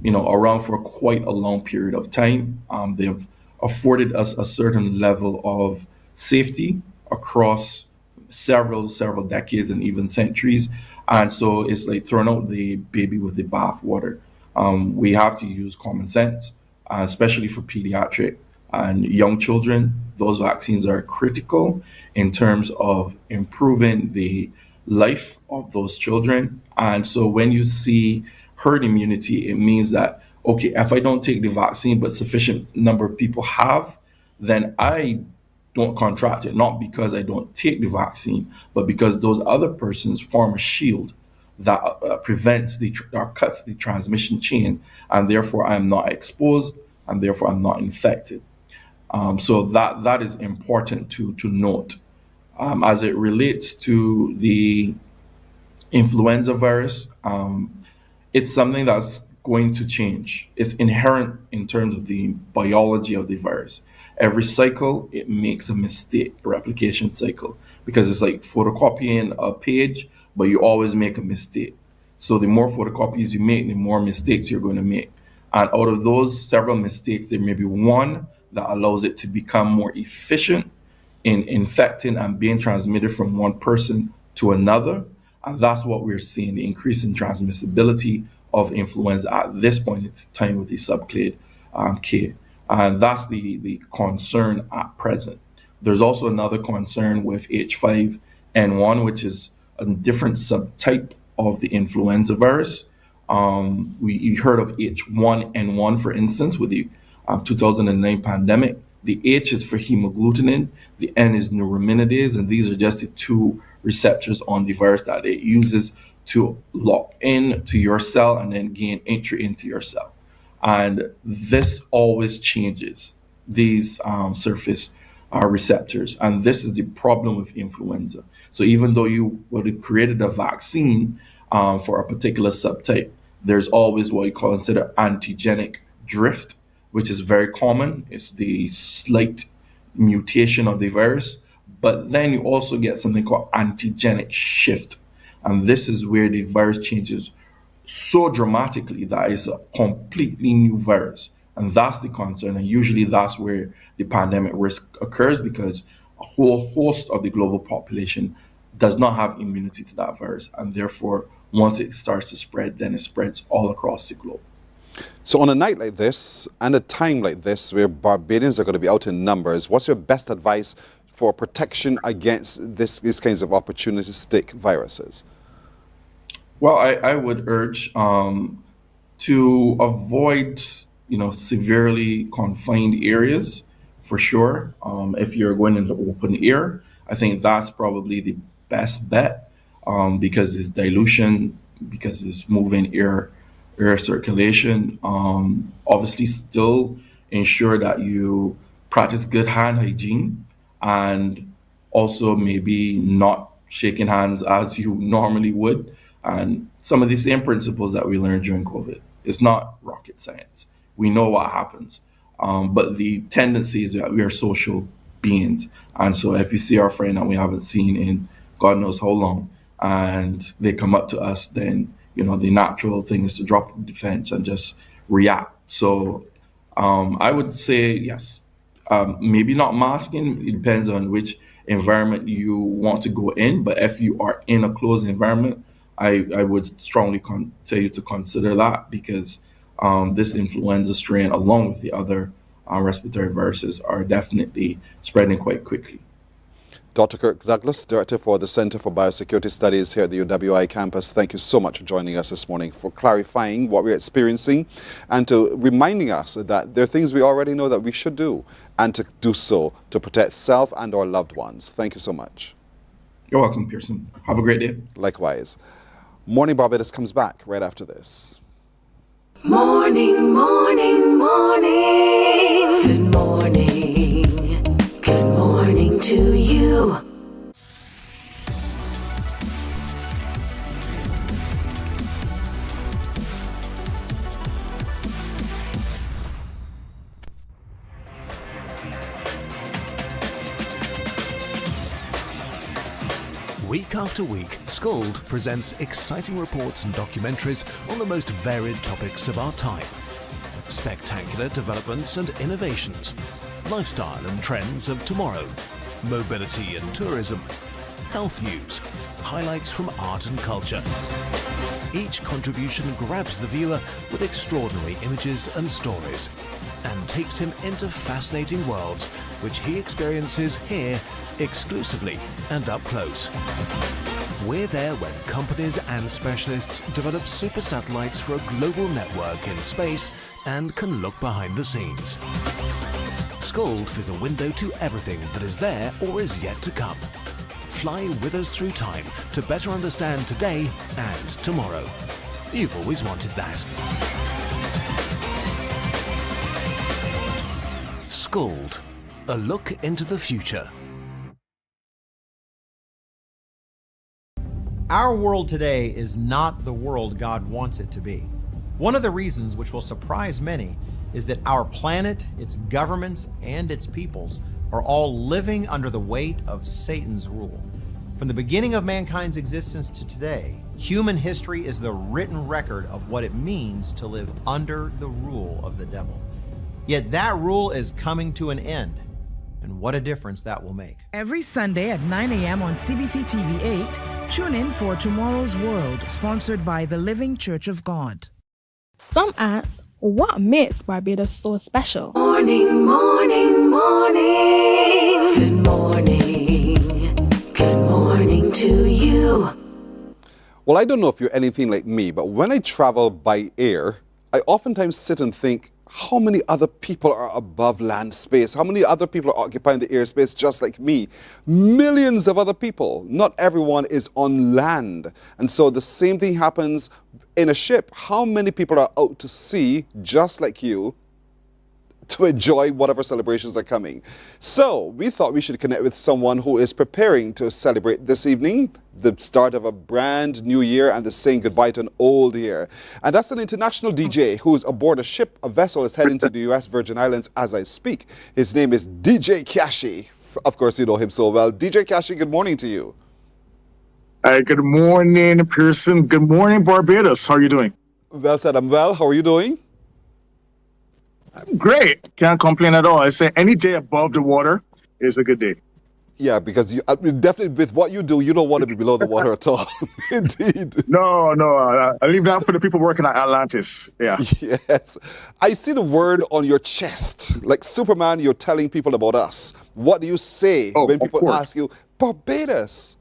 around for quite a long period of time. They've afforded us a certain level of safety across several decades and even centuries. And so it's like throwing out the baby with the bathwater. We have to use common sense, especially for pediatric and young children. Those vaccines are critical in terms of improving the life of those children. And so when you see herd immunity, it means that, okay, if I don't take the vaccine, but sufficient number of people have, then I don't contract it, not because I don't take the vaccine, but because those other persons form a shield that prevents or cuts the transmission chain, and therefore I'm not exposed, and therefore I'm not infected. So that is important to note. As it relates to the influenza virus, it's something that's going to change. It's inherent in terms of the biology of the virus. Every cycle, it makes a mistake, a replication cycle, because it's like photocopying a page, but you always make a mistake. So the more photocopies you make, the more mistakes you're going to make. And out of those several mistakes, there may be one that allows it to become more efficient in infecting and being transmitted from one person to another. And that's what we're seeing, the increase in transmissibility of influenza at this point in time with the subclade K. And that's the concern at present. There's also another concern with H5N1, which is a different subtype of the influenza virus. We heard of H1N1, for instance, with the 2009 pandemic. The H is for hemagglutinin, the N is neuraminidase, and these are just the two receptors on the virus that it uses to lock in to your cell and then gain entry into your cell. And this always changes these surface receptors. And this is the problem with influenza. So even though you would have created a vaccine for a particular subtype, there's always what you consider antigenic drift, which is very common. It's the slight mutation of the virus. But then you also get something called antigenic shift. And this is where the virus changes so dramatically that it's a completely new virus. And that's the concern. And usually that's where the pandemic risk occurs, because a whole host of the global population does not have immunity to that virus. And therefore, once it starts to spread, then it spreads all across the globe. So on a night like this and a time like this where Barbadians are going to be out in numbers, what's your best advice for protection against these kinds of opportunistic viruses? Well, I would urge to avoid, severely confined areas for sure. If you're going into open air, I think that's probably the best bet because it's dilution, because it's moving air circulation. Obviously, still ensure that you practice good hand hygiene and also maybe not shaking hands as you normally would. And some of the same principles that we learned during COVID. It's not rocket science. We know what happens. But the tendency is that we are social beings. And so if we see our friend that we haven't seen in God knows how long, and they come up to us, then, the natural thing is to drop the defense and just react. So I would say, yes, maybe not masking. It depends on which environment you want to go in. But if you are in a closed environment, I would strongly tell you to consider that, because this influenza strain, along with the other respiratory viruses, are definitely spreading quite quickly. Dr. Kirk Douglas, Director for the Center for Biosecurity Studies here at the UWI campus, thank you so much for joining us this morning, for clarifying what we're experiencing and to reminding us that there are things we already know that we should do, and to do so to protect self and our loved ones. Thank you so much. You're welcome, Pearson. Have a great day. Likewise. Morning Barbados comes back right after this. Morning, morning, morning. Good morning. Good morning to you. Week after week, Scold presents exciting reports and documentaries on the most varied topics of our time. Spectacular developments and innovations, lifestyle and trends of tomorrow, mobility and tourism, health news, highlights from art and culture. Each contribution grabs the viewer with extraordinary images and stories and takes him into fascinating worlds which he experiences here exclusively and up close. We're there when companies and specialists develop super satellites for a global network in space and can look behind the scenes. Scold is a window to everything that is there or is yet to come. Fly with us through time to better understand today and tomorrow. You've always wanted that. Scold, a look into the future. Our world today is not the world God wants it to be. One of the reasons, which will surprise many, is that our planet, its governments, and its peoples are all living under the weight of Satan's rule. From the beginning of mankind's existence to today, human history is the written record of what it means to live under the rule of the devil. Yet that rule is coming to an end. and what a difference that will make. Every Sunday at 9 a.m. on CBC TV 8, tune in for Tomorrow's World, sponsored by the Living Church of God. Some ask, what makes Barbados so special? Morning, morning, morning. Good morning. Good morning to you. Well, I don't know if you're anything like me, but when I travel by air, I oftentimes sit and think, how many other people are above land space? How many other people are occupying the airspace just like me? Millions of other people. Not everyone is on land. And so the same thing happens in a ship. How many people are out to sea just like you to enjoy whatever celebrations are coming? So we thought we should connect with someone who is preparing to celebrate this evening, the start of a brand new year and the saying goodbye to an old year. And that's an international DJ who's aboard a ship. A vessel is heading to the U.S. Virgin Islands as I speak. His name is DJ Kashi. Of course, you know him so well. DJ Kashi, good morning to you. Good morning, Pearson. Good morning, Barbados. How are you doing? Well said, I'm well. How are you doing? I'm great. Can't complain at all. I say any day above the water is a good day. Yeah, because you definitely, with what you do, you don't want to be below the water at all. Indeed. No, I leave that for the people working at Atlantis. Yeah. Yes. I see the word on your chest. Like Superman, you're telling people about us. What do you say when people ask you, Barbados?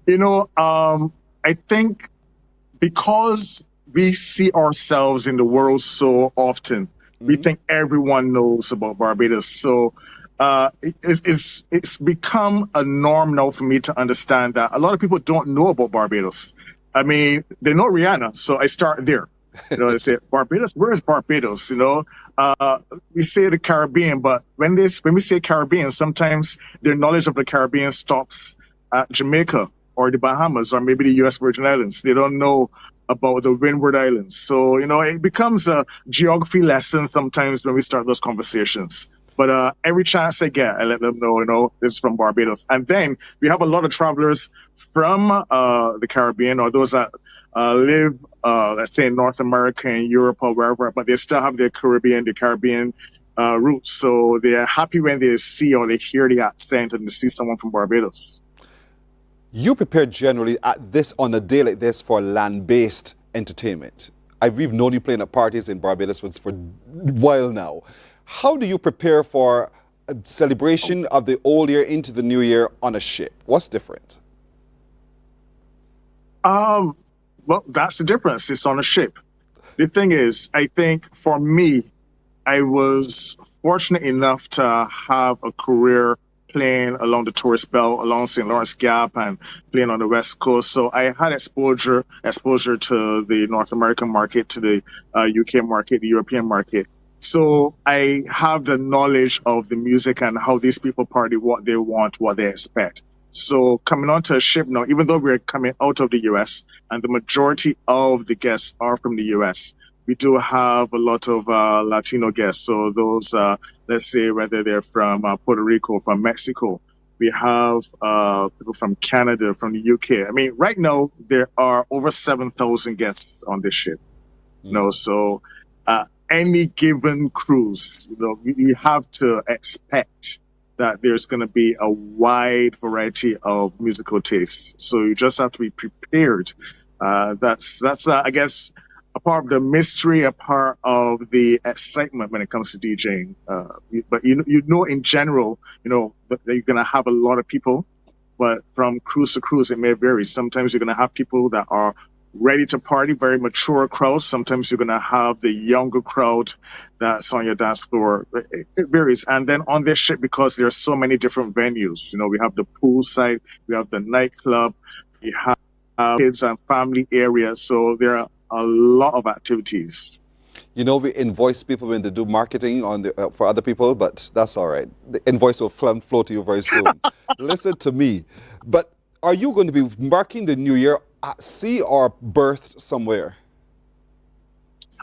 You know, I think because we see ourselves in the world so often, we think everyone knows about Barbados. So it's become a norm now for me to understand that a lot of people don't know about Barbados. I mean, they know Rihanna, so I start there. You know, they say, Barbados, where is Barbados? You know, we say the Caribbean, but when we say Caribbean, sometimes their knowledge of the Caribbean stops at Jamaica or the Bahamas or maybe the U.S. Virgin Islands. They don't know about the Windward Islands. So, you know, it becomes a geography lesson sometimes when we start those conversations. But every chance I get, I let them know, you know, this is from Barbados. And then we have a lot of travelers from the Caribbean or those that live, let's say, in North America and Europe or wherever, but they still have their Caribbean roots. So they are happy when they see or they hear the accent and they see someone from Barbados. You prepare generally on a day like this for land-based entertainment. We've known you playing at parties in Barbados for a while now. How do you prepare for a celebration of the old year into the new year on a ship? What's different? Well, that's the difference. It's on a ship. The thing is, I think for me, I was fortunate enough to have a career playing along the tourist belt, along St. Lawrence Gap and playing on the West Coast. So I had exposure to the North American market, to the UK market, the European market. So I have the knowledge of the music and how these people party, what they want, what they expect. So coming onto a ship now, even though we're coming out of the US and the majority of the guests are from the US, we do have a lot of Latino guests. So those, let's say, whether they're from Puerto Rico, from Mexico, we have people from Canada, from the UK. I mean, right now, there are over 7,000 guests on this ship. You know, so any given cruise, you know, you have to expect that there's going to be a wide variety of musical tastes. So you just have to be prepared. That's I guess, a part of the mystery, a part of the excitement when it comes to DJing. But you know, in general, you know, that you're going to have a lot of people, but from cruise to cruise, it may vary. Sometimes you're going to have people that are ready to party, very mature crowd. Sometimes you're going to have the younger crowd that's on your dance floor. It varies. And then on this ship, because there are so many different venues, you know, we have the poolside, we have the nightclub, we have kids and family areas. So there are a lot of activities. You know, we invoice people when they do marketing for other people, but that's all right. The invoice will flow to you very soon. Listen to me. But are you going to be marking the new year at sea or berthed somewhere?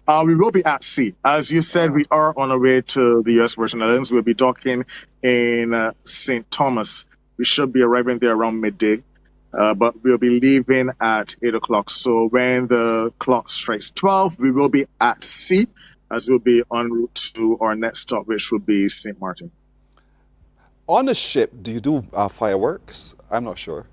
We will be at sea. As you said, we are on our way to the U.S. Virgin Islands. We'll be docking in St. Thomas. We should be arriving there around midday. But we'll be leaving at 8 o'clock. So when the clock strikes 12, we will be at sea, as we'll be en route to our next stop, which will be St. Martin. on a ship, do you do fireworks? I'm not sure.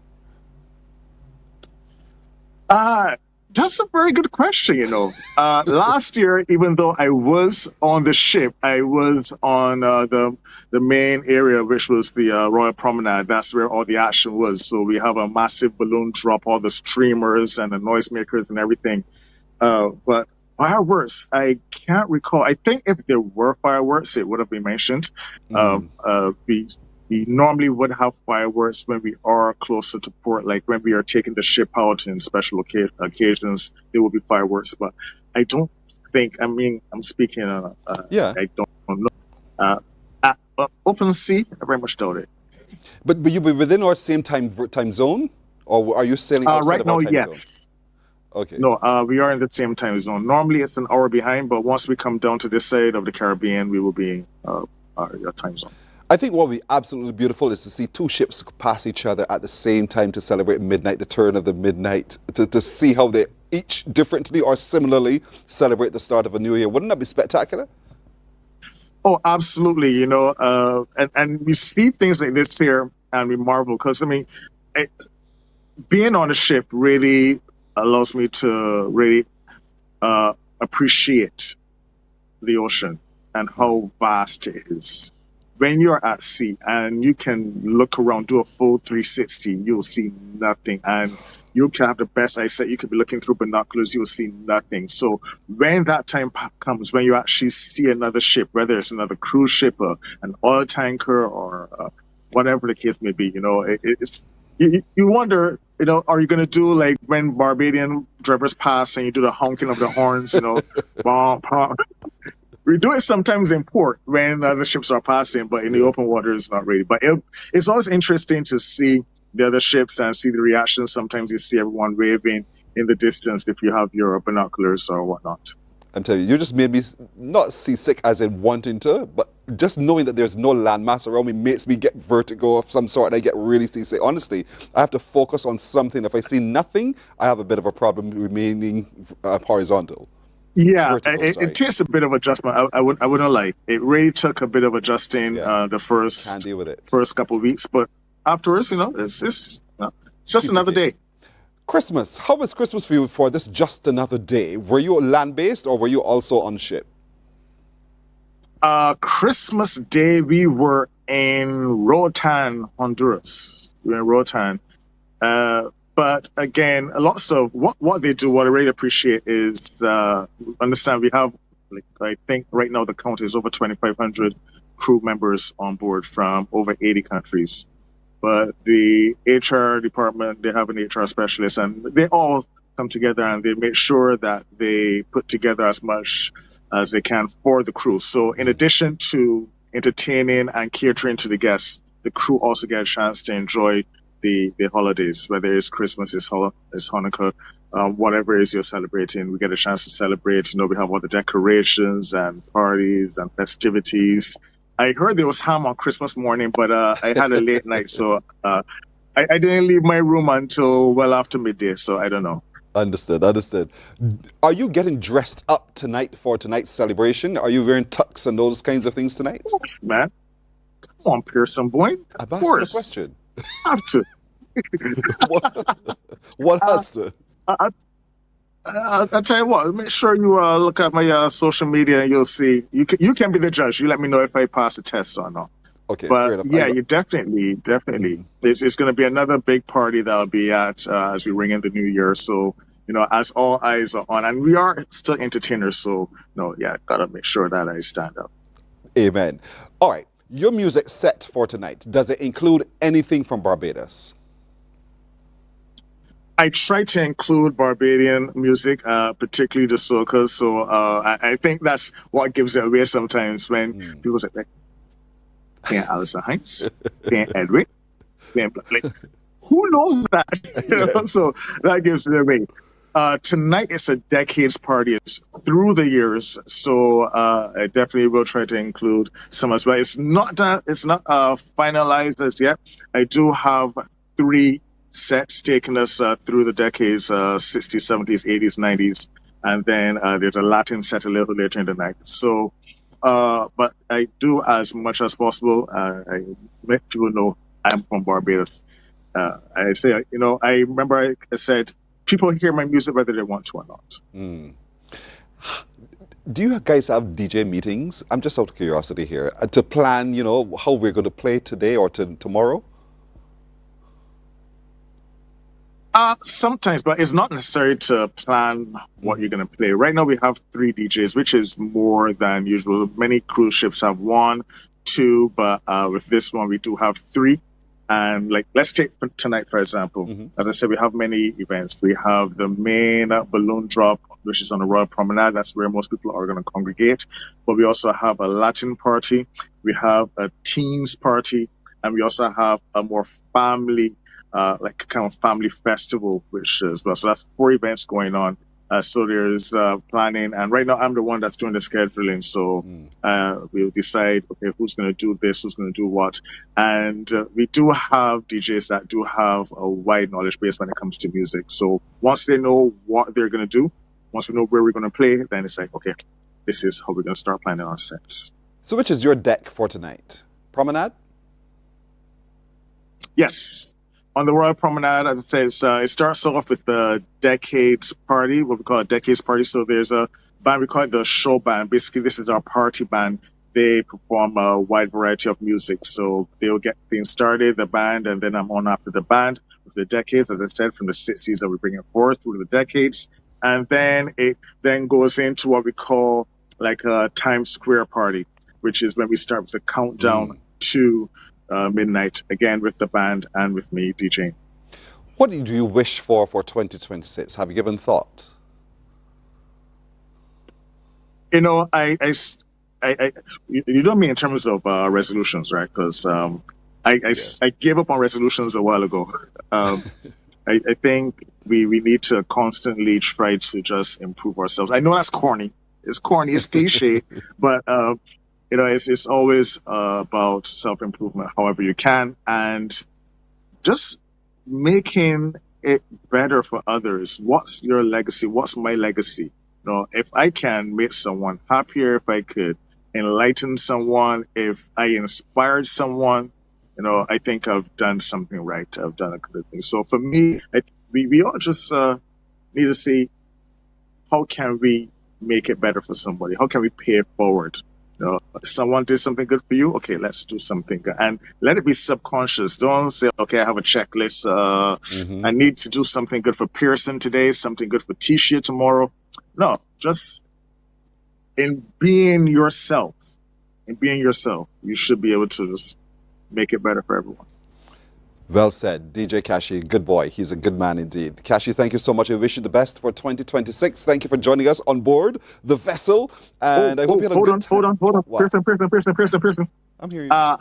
That's a very good question, Last year, even though I was on the ship, I was on the main area, which was the Royal Promenade. That's where all the action was. So we have a massive balloon drop, all the streamers and the noisemakers and everything. But fireworks, I can't recall. I think if there were fireworks, it would have been mentioned. We normally would have fireworks when we are closer to port, like when we are taking the ship out in special occasions, there will be fireworks. But I don't think, I'm speaking, I don't know. At open sea, I very much doubt it. But will you be within our same time zone? Or are you sailing outside right of our now, time yes. zone? Okay. No, we are in the same time zone. Normally it's an hour behind, but once we come down to this side of the Caribbean, we will be our time zone. I think what would be absolutely beautiful is to see two ships pass each other at the same time to celebrate midnight, the turn of the midnight, to see how they each differently or similarly celebrate the start of a new year. Wouldn't that be spectacular? Oh, absolutely. And we see things like this here and we marvel because, being on a ship really allows me to really appreciate the ocean and how vast it is. When you're at sea and you can look around, do a full 360, you'll see nothing. And you can have the best eyesight. You could be looking through binoculars, you'll see nothing. So when that time comes, when you actually see another ship, whether it's another cruise ship or an oil tanker or whatever the case may be, you wonder, are you going to do like when Barbadian drivers pass and you do the honking of the horns, bom, bom. We do it sometimes in port when the ships are passing, but in the open water, it's not really. But it's always interesting to see the other ships and see the reactions. Sometimes you see everyone waving in the distance if you have your binoculars or whatnot. I'm telling you, you just made me not seasick as in wanting to, but just knowing that there's no landmass around me makes me get vertigo of some sort and I get really seasick. Honestly, I have to focus on something. If I see nothing, I have a bit of a problem remaining horizontal. Yeah, it takes a bit of adjustment. I wouldn't lie. It really took a bit of adjusting the first couple of weeks, but afterwards, it's just another day. Christmas. How was Christmas for you for this just another day? Were you land-based or were you also on ship? Christmas Day, we were in Roatan, Honduras. We were in Roatan. But again, lots of what they do, what I really appreciate is, understand we have, I think right now the count is over 2,500 crew members on board from over 80 countries. But the HR department, they have an HR specialist and they all come together and they make sure that they put together as much as they can for the crew. So in addition to entertaining and catering to the guests, the crew also get a chance to enjoy the holidays, whether it's Christmas, it's Hanukkah, whatever it is you're celebrating, we get a chance to celebrate. We have all the decorations and parties and festivities. I heard there was ham on Christmas morning, but I had a late night, so I didn't leave my room until well after midday, so I don't know. Understood. Are you getting dressed up tonight for tonight's celebration? Are you wearing tux and those kinds of things tonight? Of course, man. Come on, Pearson boy. Of course. The question. Have to. What has to? I'll tell you what, make sure you look at my social media and you'll see. You can be the judge. You let me know if I pass the test or not. Okay, but yeah, you definitely. It's going to be another big party that I'll be at as we ring in the new year. So, as all eyes are on, and we are still entertainers. So, gotta make sure that I stand up. Amen. All right. Your music set for tonight, does it include anything from Barbados? I try to include Barbadian music, particularly the soca. So I think that's what gives it away sometimes when people say, playing Alison Hines, playing Edwin, playing who knows that? Yes. So that gives it away. Tonight it's a decades party. It's through the years, so I definitely will try to include some as well. It's not finalized as yet. I do have 3 sets taking us through the decades, 60s, 70s, 80s, 90s, and then there's a Latin set a little later in the night. So but I do as much as possible. I make people know I'm from Barbados. I say, I remember I said, people hear my music whether they want to or not. Do you guys have DJ meetings? I'm just out of curiosity here. To plan, how we're going to play today or tomorrow? Sometimes, but it's not necessary to plan what you're going to play. Right now, we have 3 DJs, which is more than usual. Many cruise ships have 1, 2, but with this one, we do have 3. And let's take tonight, for example. As I said, we have many events. We have the main balloon drop, which is on the Royal Promenade. That's where most people are going to congregate. But we also have a Latin party. We have a teens party. And we also have a more family kind of family festival, which is well. So that's 4 events going on. So there's planning, and right now I'm the one that's doing the scheduling. So we'll decide, okay, who's going to do this, who's going to do what, and we do have DJs that do have a wide knowledge base when it comes to music. So once they know what they're going to do, once we know where we're going to play, then it's like, okay, this is how we're going to start planning our sets. So which is your deck for tonight? Promenade? Yes. On the Royal Promenade, as I said, it starts off with the Decades Party, what we call a Decades Party. So there's a band, we call it the show band. Basically, this is our party band. They perform a wide variety of music. So they'll get things started, the band, and then I'm on after the band with the Decades, as I said, from the 60s that we bring it forth through the decades. And then it then goes into what we call like a Times Square Party, which is when we start with the countdown to midnight, again with the band and with me DJing. What do you wish for 2026? Have you given thought? You don't mean in terms of resolutions, right? Because I gave up on resolutions a while ago. I think we need to constantly try to just improve ourselves. I know that's corny. It's corny, it's cliche, but it's always about self-improvement, however you can, and just making it better for others. What's your legacy? What's my legacy? If I can make someone happier, if I could enlighten someone, if I inspired someone, I think I've done something right. I've done a good thing. So for me, we all just need to see, how can we make it better for somebody? How can we pay it forward? Someone did something good for you. Okay, let's do something good. And let it be subconscious. Don't say, okay, I have a checklist. I need to do something good for Pearson today, something good for Tisha tomorrow. No, just in being yourself, you should be able to just make it better for everyone. Well said. DJ Kashi, good boy. He's a good man indeed. Kashi, thank you so much. I wish you the best for 2026. Thank you for joining us on board the vessel. And I hope you had a good time. Hold on. Wow. Pearson. I'm hearing you. I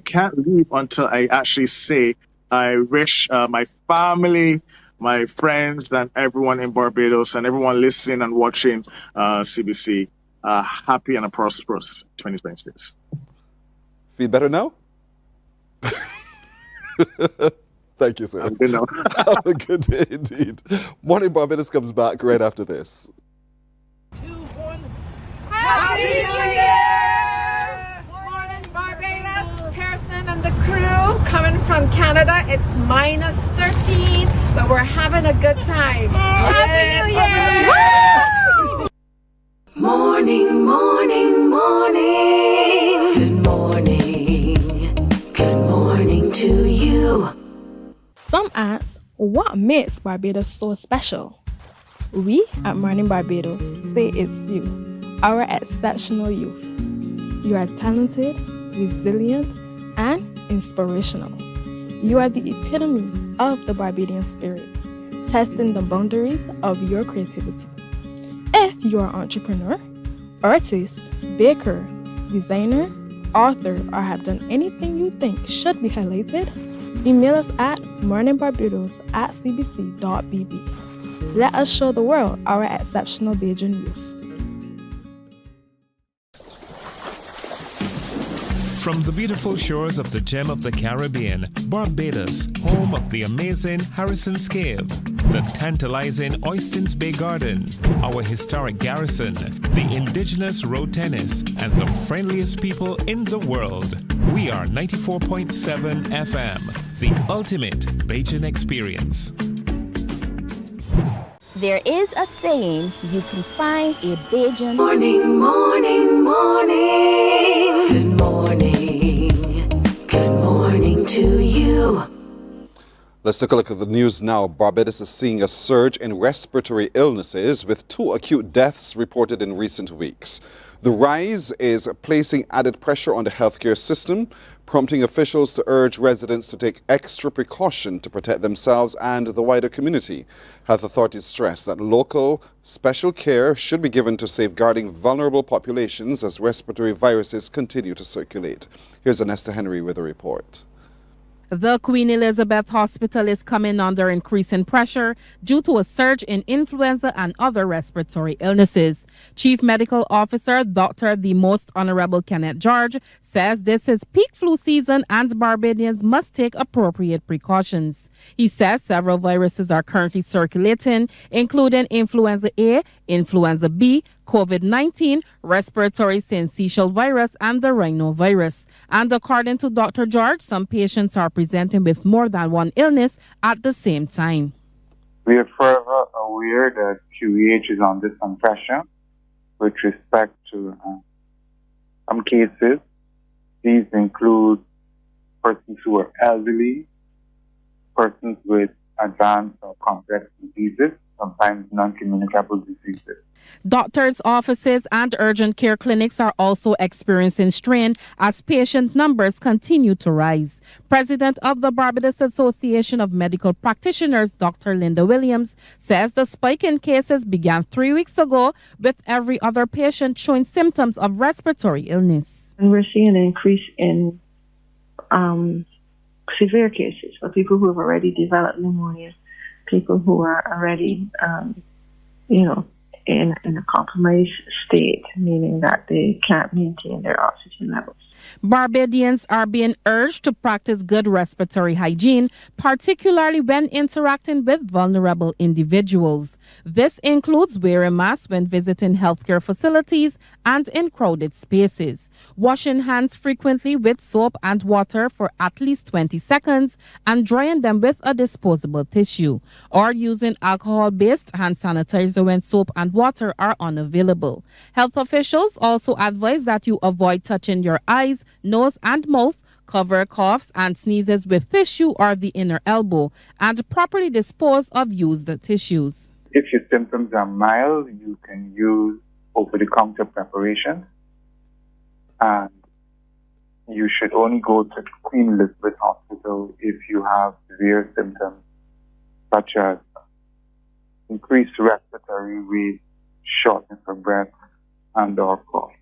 can't leave until I actually say I wish my family, my friends, and everyone in Barbados and everyone listening and watching CBC happy and a prosperous 2026. Feel better now? Thank you, sir. I'm good now. Have a good day indeed. Mornin Barbados comes back right after this. 2, 1. Happy New Year! Mornin Barbados, Pearson and the crew coming from Canada. It's -13, but we're having a good time. Happy New Year! Morning, morning, morning. Good morning. Good morning to you. Some ask, what makes Barbados so special? We at Mornin Barbados say it's you, our exceptional youth. You are talented, resilient, and inspirational. You are the epitome of the Barbadian spirit, testing the boundaries of your creativity. If you are an entrepreneur, artist, baker, designer, author, or have done anything you think should be highlighted, email us at morninbarbados@cbc.bb. Let us show the world our exceptional Bajan youth. From the beautiful shores of the gem of the Caribbean, Barbados, home of the amazing Harrison Cave, the tantalizing Oystins Bay Garden, our historic garrison, the indigenous road tennis, and the friendliest people in the world. We are 94.7 FM, the ultimate Bajan experience. There is a saying, you can find a Bajan. Morning, morning, morning. Good morning. Good morning to you. Let's take a look at the news now. Barbados is seeing a surge in respiratory illnesses with 2 acute deaths reported in recent weeks. The rise is placing added pressure on the healthcare system, prompting officials to urge residents to take extra precaution to protect themselves and the wider community. Health authorities stress that local special care should be given to safeguarding vulnerable populations as respiratory viruses continue to circulate. Here's Anesta Henry with a report. The Queen Elizabeth Hospital is coming under increasing pressure due to a surge in influenza and other respiratory illnesses. Chief Medical Officer Dr. The Most Honorable Kenneth George says this is peak flu season and Barbadians must take appropriate precautions. He says several viruses are currently circulating, including influenza A, influenza B, COVID-19, respiratory syncytial virus, and the rhinovirus. And according to Dr. George, some patients are presenting with more than one illness at the same time. We are further aware that QEH is under some pressure with respect to some cases. These include persons who are elderly, persons with advanced or complex diseases, sometimes non-communicable diseases. Doctors' offices and urgent care clinics are also experiencing strain as patient numbers continue to rise. President of the Barbados Association of Medical Practitioners, Dr. Linda Williams, says the spike in cases began 3 weeks ago, with every other patient showing symptoms of respiratory illness. And we're seeing an increase in severe cases for people who have already developed pneumonia, people who are already, in a compromised state, meaning that they can't maintain their oxygen levels. Barbadians are being urged to practice good respiratory hygiene, particularly when interacting with vulnerable individuals. This includes wearing masks when visiting healthcare facilities and in crowded spaces, washing hands frequently with soap and water for at least 20 seconds, and drying them with a disposable tissue, or using alcohol-based hand sanitizer when soap and water are unavailable. Health officials also advise that you avoid touching your eyes, nose, and mouth, cover coughs and sneezes with tissue or the inner elbow, and properly dispose of used tissues. If your symptoms are mild, you can use over-the-counter preparations, and you should only go to Queen Elizabeth Hospital if you have severe symptoms such as increased respiratory rate, shortness of breath, and or cough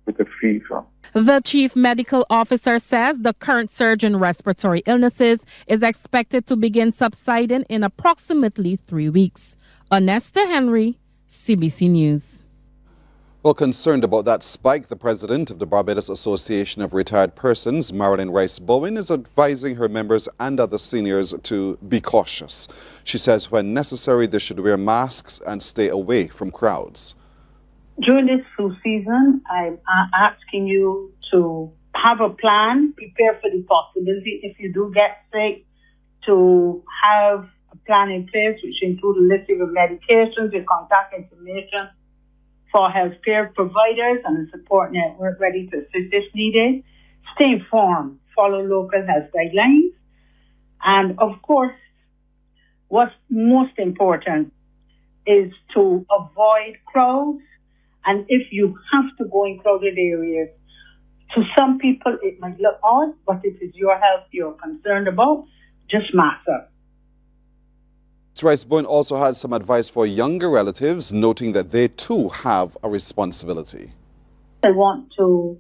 with a fever. The chief medical officer says the current surge in respiratory illnesses is expected to begin subsiding in approximately 3 weeks. Anesta Henry, CBC News. Well, concerned about that spike, the president of the Barbados Association of Retired Persons, Marilyn Rice-Bowen, is advising her members and other seniors to be cautious. She says when necessary, they should wear masks and stay away from crowds. During this flu season, I'm asking you to have a plan, prepare for the possibility if you do get sick, to have a plan in place which includes a list of your medications, your contact information for healthcare providers and a support network ready to assist if needed. Stay informed, follow local health guidelines, and of course, what's most important is to avoid crowds. And if you have to go in crowded areas, to some people it might look odd, but if it's your health you're concerned about, just mask up. Rice-Bowen also had some advice for younger relatives, noting that they too have a responsibility. I want to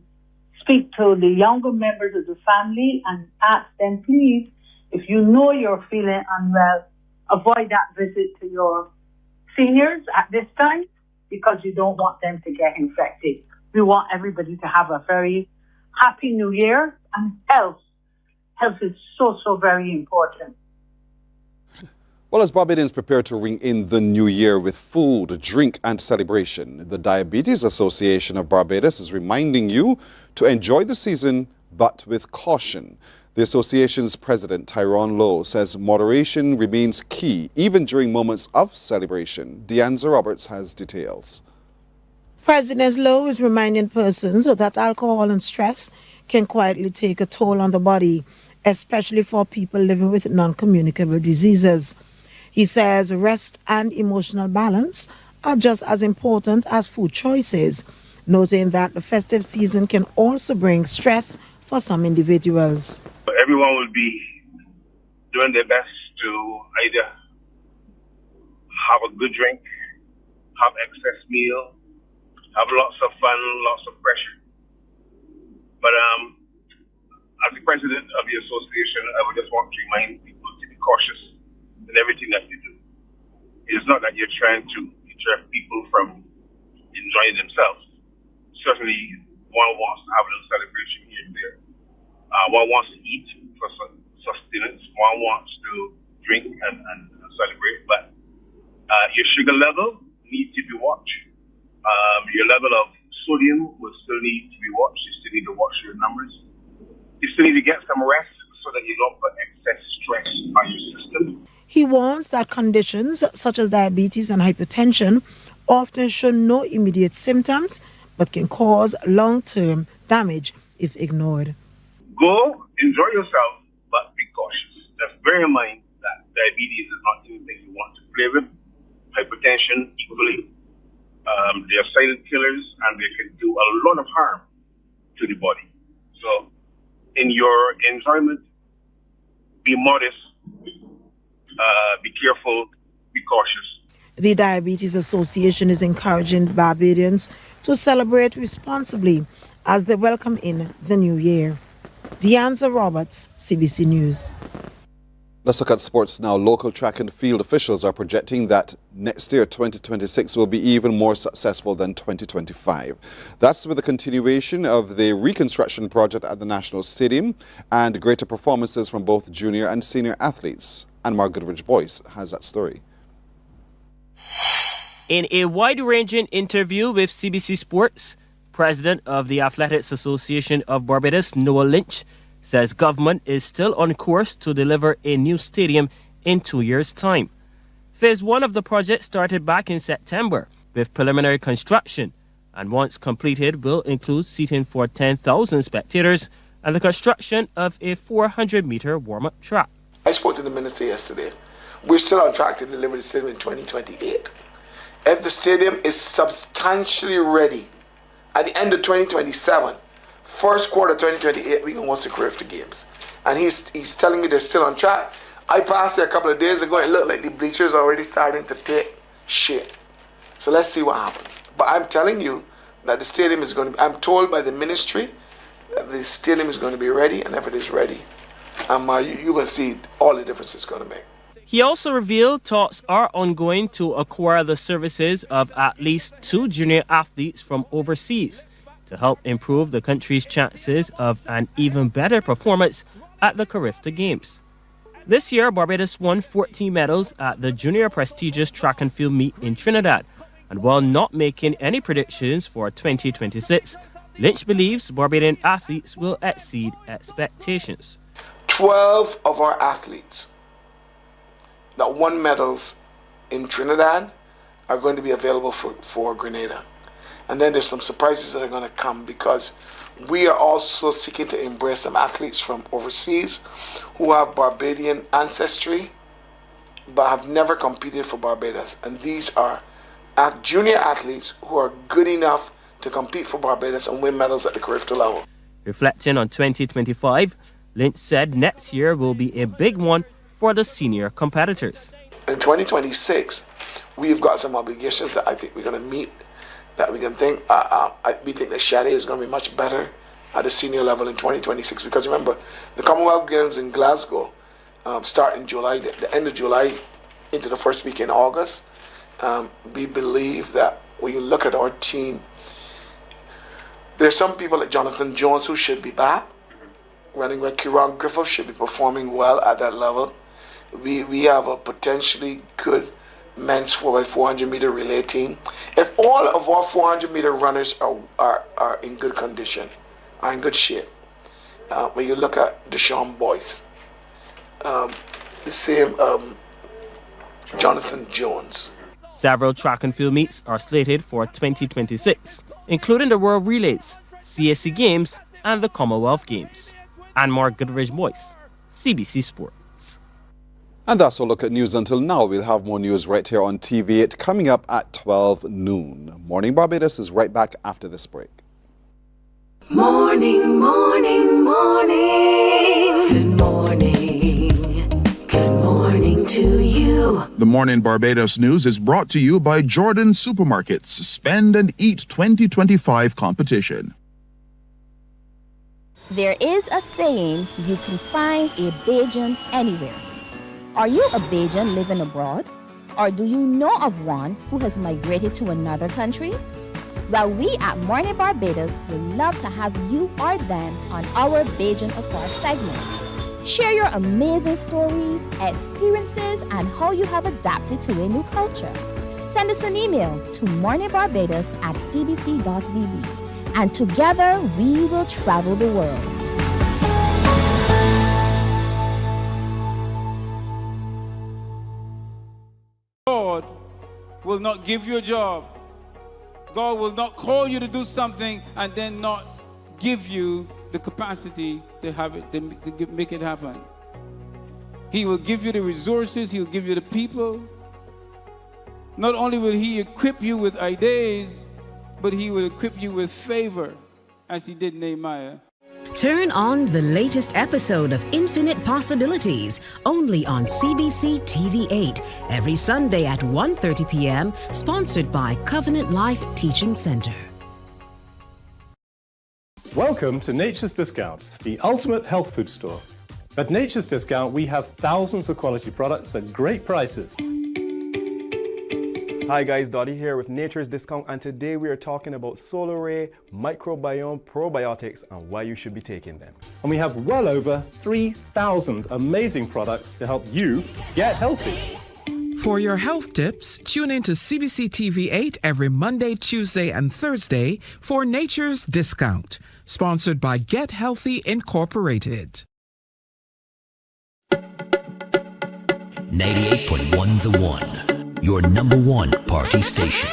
speak to the younger members of the family and ask them, please, if you know you're feeling unwell, avoid that visit to your seniors at this time, because you don't want them to get infected. We want everybody to have a very happy new year, and health. Health is so very important. Well, as Barbadians prepare to ring in the new year with food, drink and celebration, the Diabetes Association of Barbados is reminding you to enjoy the season, but with caution. The association's president, Tyrone Lowe, says moderation remains key, even during moments of celebration. Deanza Roberts has details. President Lowe is reminding persons that alcohol and stress can quietly take a toll on the body, especially for people living with non-communicable diseases. He says rest and emotional balance are just as important as food choices, noting that the festive season can also bring stress for some individuals. Everyone will be doing their best to either have a good drink, have excess meal, have lots of fun, lots of pressure. But as the president of the association, I would just want to remind people to be cautious in everything that you do. It's not that you're trying to deter people from enjoying themselves. Certainly, one wants to have a little celebration here and there. One wants to eat for sustenance. One wants to drink and celebrate. But your sugar level needs to be watched. Your level of sodium will still need to be watched. You still need to watch your numbers. You still need to get some rest so that you don't put excess stress on your system. He warns that conditions such as diabetes and hypertension often show no immediate symptoms but can cause long-term damage if ignored. Go, enjoy yourself, but be cautious. Just bear in mind that diabetes is not anything you want to play with. Hypertension, equally. They are silent killers and they can do a lot of harm to the body. So, in your enjoyment, be modest, be careful, be cautious. The Diabetes Association is encouraging Barbadians to celebrate responsibly as they welcome in the new year. Deanza Roberts, CBC News. Let's look at sports now. Local track and field officials are projecting that next year, 2026, will be even more successful than 2025. That's with the continuation of the reconstruction project at the National Stadium and greater performances from both junior and senior athletes. And Mark Goodrich-Boyce has that story. In a wide-ranging interview with CBC Sports, President of the Athletics Association of Barbados, Noah Lynch, says government is still on course to deliver a new stadium in 2 years' time. Phase 1 of the project started back in September with preliminary construction, and once completed will include seating for 10,000 spectators and the construction of a 400-meter warm-up track. I spoke to the minister yesterday. We're still on track to deliver the stadium in 2028. If the stadium is substantially ready at the end of 2027, first quarter 2028, we can host the Carifta Games. And he's telling me they're still on track. I passed there a couple of days ago and it looked like the bleachers are already starting to take shape. So let's see what happens. But I'm telling you that the stadium is going to be, I'm told by the ministry that the stadium is going to be ready, and if it is ready, you're going to see all the difference it's going to make. He also revealed talks are ongoing to acquire the services of at least 2 junior athletes from overseas to help improve the country's chances of an even better performance at the Carifta Games. This year, Barbados won 14 medals at the junior prestigious track and field meet in Trinidad, and while not making any predictions for 2026, Lynch believes Barbadian athletes will exceed expectations. 12 of our athletes that won medals in Trinidad are going to be available for Grenada. And then there's some surprises that are going to come because we are also seeking to embrace some athletes from overseas who have Barbadian ancestry but have never competed for Barbados. And these are junior athletes who are good enough to compete for Barbados and win medals at the Carifta level. Reflecting on 2025, Lynch said next year will be a big one for the senior competitors. In 2026, we've got some obligations that I think we're going to meet, that we can think, we think that Shade is going to be much better at the senior level in 2026, because remember, the Commonwealth Games in Glasgow start in July, the end of July into the first week in August. We believe that when you look at our team, there's some people like Jonathan Jones who should be back. Running with Kieran Griffith should be performing well at that level. We have a potentially good men's 4x400 meter relay team. If all of our 400 meter runners are in good condition, are in good shape, when you look at Deshaun Boyce, the same Jonathan Jones. Several track and field meets are slated for 2026, including the World Relays, CSC Games, and the Commonwealth Games. And more Goodrich Boyce, CBC Sports. And that's a look at news until now. We'll have more news right here on TV8 coming up at 12 noon. Morning Barbados is right back after this break. Morning, morning, morning. Good morning. Good morning to you. The Morning Barbados news is brought to you by Jordan Supermarkets Spend and Eat 2025 competition. There is a saying, you can find a Bajan anywhere. Are you a Bajan living abroad? Or do you know of one who has migrated to another country? Well, we at Mornin Barbados would love to have you or them on our Bajan Affair segment. Share your amazing stories, experiences, and how you have adapted to a new culture. Send us an email to morninbarbados@cbc.vb, and together we will travel the world. God will not give you a job. God will not call you to do something and then not give you the capacity to have it, to make it happen. He will give you the resources. He'll give you the people. Not only will he equip you with ideas, but he will equip you with favor, as he did Nehemiah. Turn on the latest episode of Infinite Possibilities, only on CBC TV8, every Sunday at 1:30 p.m., sponsored by Covenant Life Teaching Center. Welcome to Nature's Discount, the ultimate health food store. At Nature's Discount, we have thousands of quality products at great prices. Hi guys, Dottie here with Nature's Discount, and today we are talking about Solar Ray, microbiome, probiotics, and why you should be taking them. And we have well over 3,000 amazing products to help you get healthy. For your health tips, tune in to CBC TV8 every Monday, Tuesday, and Thursday for Nature's Discount, sponsored by Get Healthy Incorporated. 98.1 The One. Your number one party station.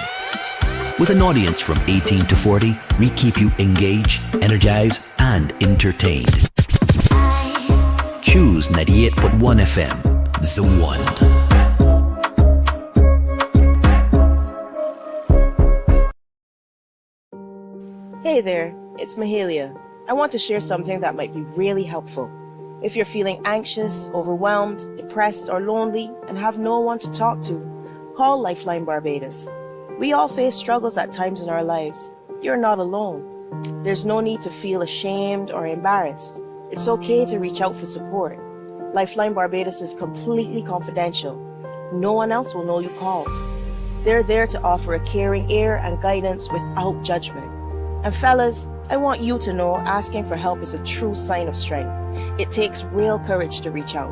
With an audience from 18 to 40, we keep you engaged, energized, and entertained. Choose 98.1 FM, The One. Hey there, it's Mahalia. I want to share something that might be really helpful. If you're feeling anxious, overwhelmed, depressed, or lonely, and have no one to talk to, call Lifeline Barbados. We all face struggles at times in our lives. You're not alone. There's no need to feel ashamed or embarrassed. It's okay to reach out for support. Lifeline Barbados is completely confidential. No one else will know you called. They're there to offer a caring ear and guidance without judgment. And fellas, I want you to know asking for help is a true sign of strength. It takes real courage to reach out.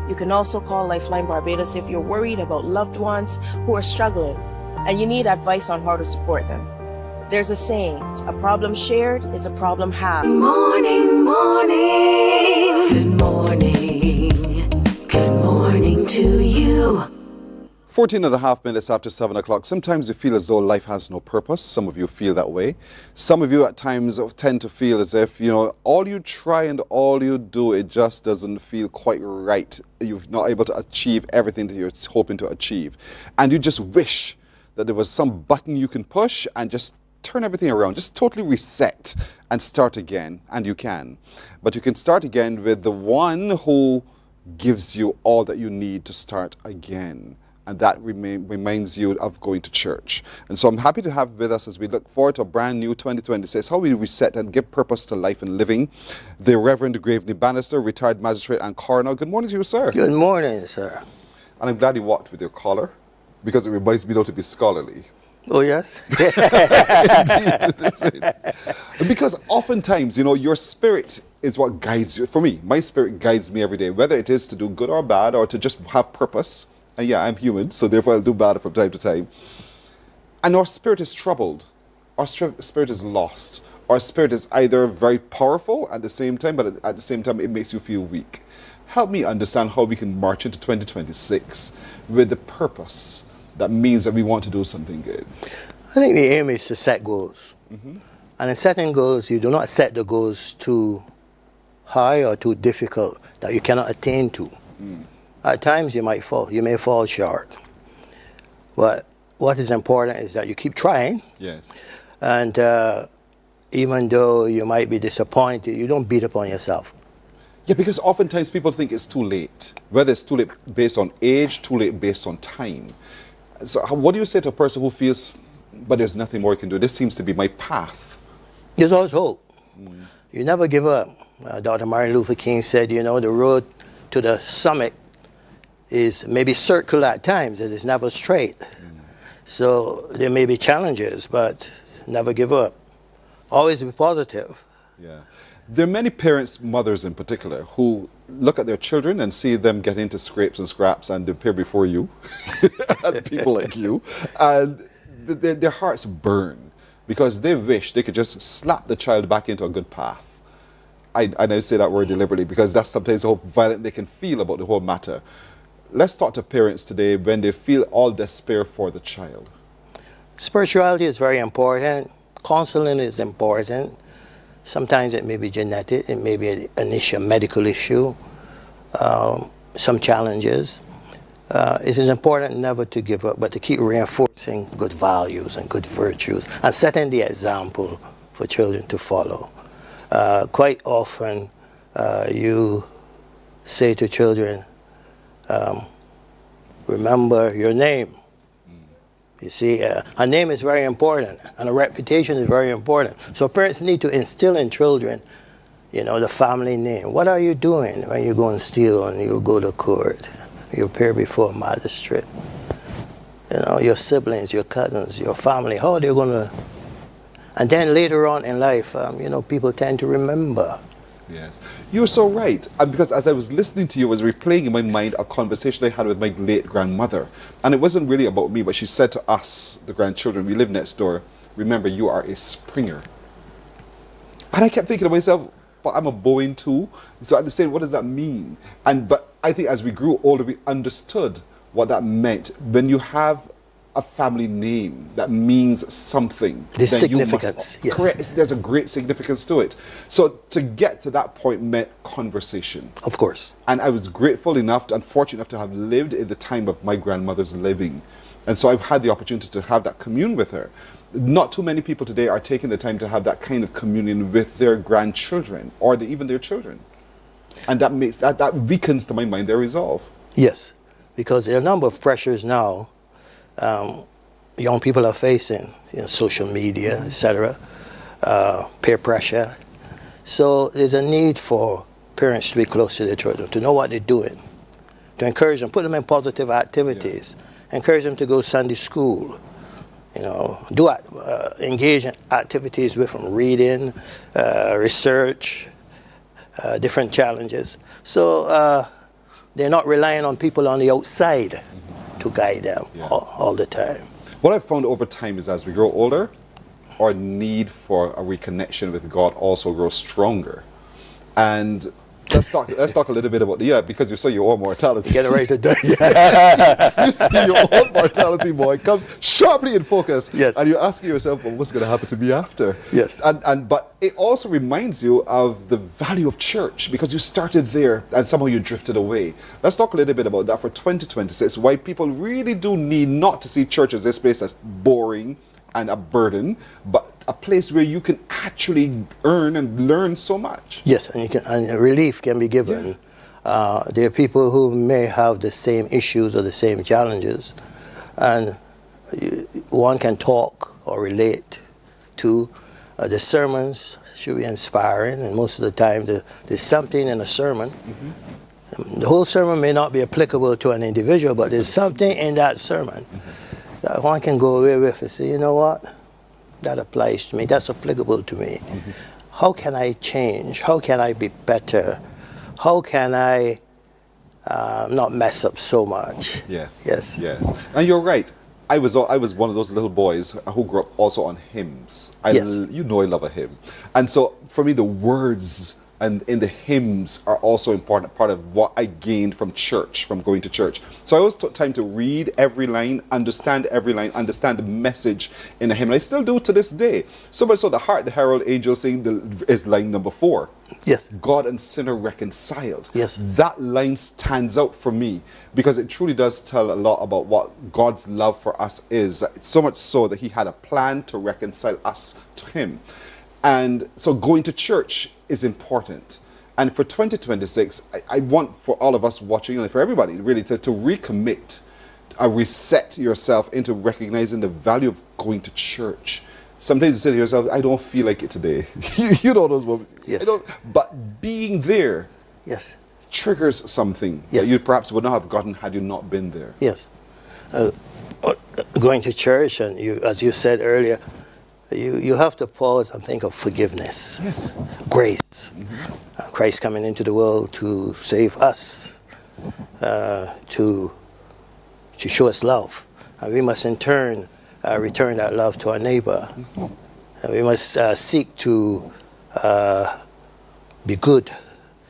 You can also call Lifeline Barbados if you're worried about loved ones who are struggling and you need advice on how to support them. There's a saying, a problem shared is a problem halved. Morning, morning. Good morning. Good morning to you. 14 and a half minutes after 7 o'clock. Sometimes you feel as though life has no purpose. Some of you feel that way. Some of you at times tend to feel as if, all you try and all you do, it just doesn't feel quite right. You're not able to achieve everything that you're hoping to achieve. And you just wish that there was some button you can push and just turn everything around, just totally reset and start again. And you can. But you can start again with the one who gives you all that you need to start again. And that reminds you of going to church. And so I'm happy to have with us as we look forward to a brand new 2026, how we reset and give purpose to life and living, the Reverend Graveney Bannister, retired magistrate and coroner. Good morning to you, sir. Good morning, sir. And I'm glad you walked with your collar, because it reminds me to be scholarly. Oh, yes? Because oftentimes, your spirit is what guides you. For me, my spirit guides me every day, whether it is to do good or bad or to just have purpose. And yeah, I'm human, so therefore I'll do bad from time to time. And our spirit is troubled. Our spirit is lost. Our spirit is either very powerful at the same time, but at the same time it makes you feel weak. Help me understand how we can march into 2026 with the purpose that means that we want to do something good. I think the aim is to set goals. And in setting goals, you do not set the goals too high or too difficult that you cannot attain to. At times you may fall short. But what is important is that you keep trying. Yes. And even though you might be disappointed, you don't beat up on yourself. Yeah, because oftentimes people think it's too late. Whether it's too late based on age, too late based on time. So what do you say to a person who feels, but there's nothing more you can do? This seems to be my path. There's always hope. You never give up. Dr. Martin Luther King said, you know, the road to the summit is maybe circular at times. It is never straight. So there may be challenges, but never give up. Always be positive. Yeah. There are many parents, mothers in particular, who look at their children and see them get into scrapes and scraps and appear before you, and people like you, and their hearts burn because they wish they could just slap the child back into a good path. I say that word deliberately because that's sometimes how violent they can feel about the whole matter. Let's talk to parents today when they feel all despair for the child. Spirituality is very important. Counseling is important. Sometimes it may be genetic, it may be an issue, medical issue, some challenges. It is important never to give up, but to keep reinforcing good values and good virtues and setting the example for children to follow. Quite often you say to children, remember your name. You see, a name is very important, and a reputation is very important. So parents need to instill in children, you know, the family name. What are you doing when you go and steal and you go to court? You appear before a magistrate. You know, your siblings, your cousins, your family, how are they going to... And then later on in life, you know, people tend to remember. Yes, you're so right. And because as I was listening to you, I was replaying in my mind a conversation I had with my late grandmother. And it wasn't really about me, but she said to us, the grandchildren, we live next door, remember, you are a Springer. And I kept thinking to myself, but I'm a Boeing too. So I understand, what does that mean? But I think as we grew older, we understood what that meant. When you have a family name that means something. There's significance, yes. Correct. There's a great significance to it. So to get to that point meant conversation. Of course. And I was grateful enough and fortunate enough to have lived in the time of my grandmother's living. And so I've had the opportunity to have that commune with her. Not too many people today are taking the time to have that kind of communion with their grandchildren or even their children. And that makes that weakens, to my mind, their resolve. Yes, because there are a number of pressures now young people are facing, you know, social media, etc., peer pressure. So there's a need for parents to be close to their children, to know what they're doing, to encourage them, put them in positive activities, encourage them to go Sunday school, you know, engage in activities with them, reading, research, different challenges. So they're not relying on people on the outside to guide them all the time. What I've found over time is as we grow older, our need for a reconnection with God also grows stronger. And let's talk a little bit about because you saw your own mortality. Get it right to You see your own mortality, boy. It comes sharply in focus. Yes. And you're asking yourself, well, what's going to happen to me after? Yes. But it also reminds you of the value of church because you started there and somehow you drifted away. Let's talk a little bit about that for 2026, why people really do need not to see church as this place that's boring and a burden, but a place where you can actually earn and learn so much. Yes, and relief can be given. There are people who may have the same issues or the same challenges, and one can talk or relate to. The sermons should be inspiring, and most of the time there's something in a sermon. The whole sermon may not be applicable to an individual, but there's something in that sermon that one can go away with and say, you know what, that applies to me, that's applicable to me. how can I change? How can I be better? How can I not mess up so much? Yes. Yes. Yes. And you're right. I was one of those little boys who grew up also on hymns. Yes. You know I love a hymn. And so for me, the words and in the hymns are also important part of what I gained from church, from going to church. So I always took time to read every line, understand the message in the hymn. And I still do to this day. So much so the Hark the Herald Angels Sing is line number 4. Yes. God and sinner reconciled. Yes. That line stands out for me because it truly does tell a lot about what God's love for us is. So much so that he had a plan to reconcile us to him. And so going to church is important. And for 2026, I want for all of us watching and for everybody really to recommit, reset yourself into recognizing the value of going to church. Sometimes you say to yourself, I don't feel like it today. You know those moments. Yes. But being there yes. triggers something yes. that you perhaps would not have gotten had you not been there. Yes. Going to church, and as you said earlier, you have to pause and think of forgiveness. Yes. Grace. Mm-hmm. Christ coming into the world to save us, to show us love. And we must in turn return that love to our neighbor. Mm-hmm. And we must seek to be good,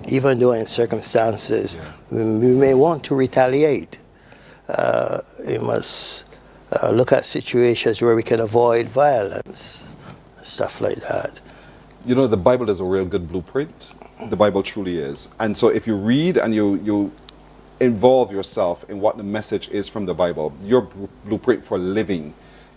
even though in circumstances we may want to retaliate. We must look at situations where we can avoid violence, stuff like that. You know, the Bible is a real good blueprint. The Bible truly is. And so if you read and you involve yourself in what the message is from the Bible, your blueprint for living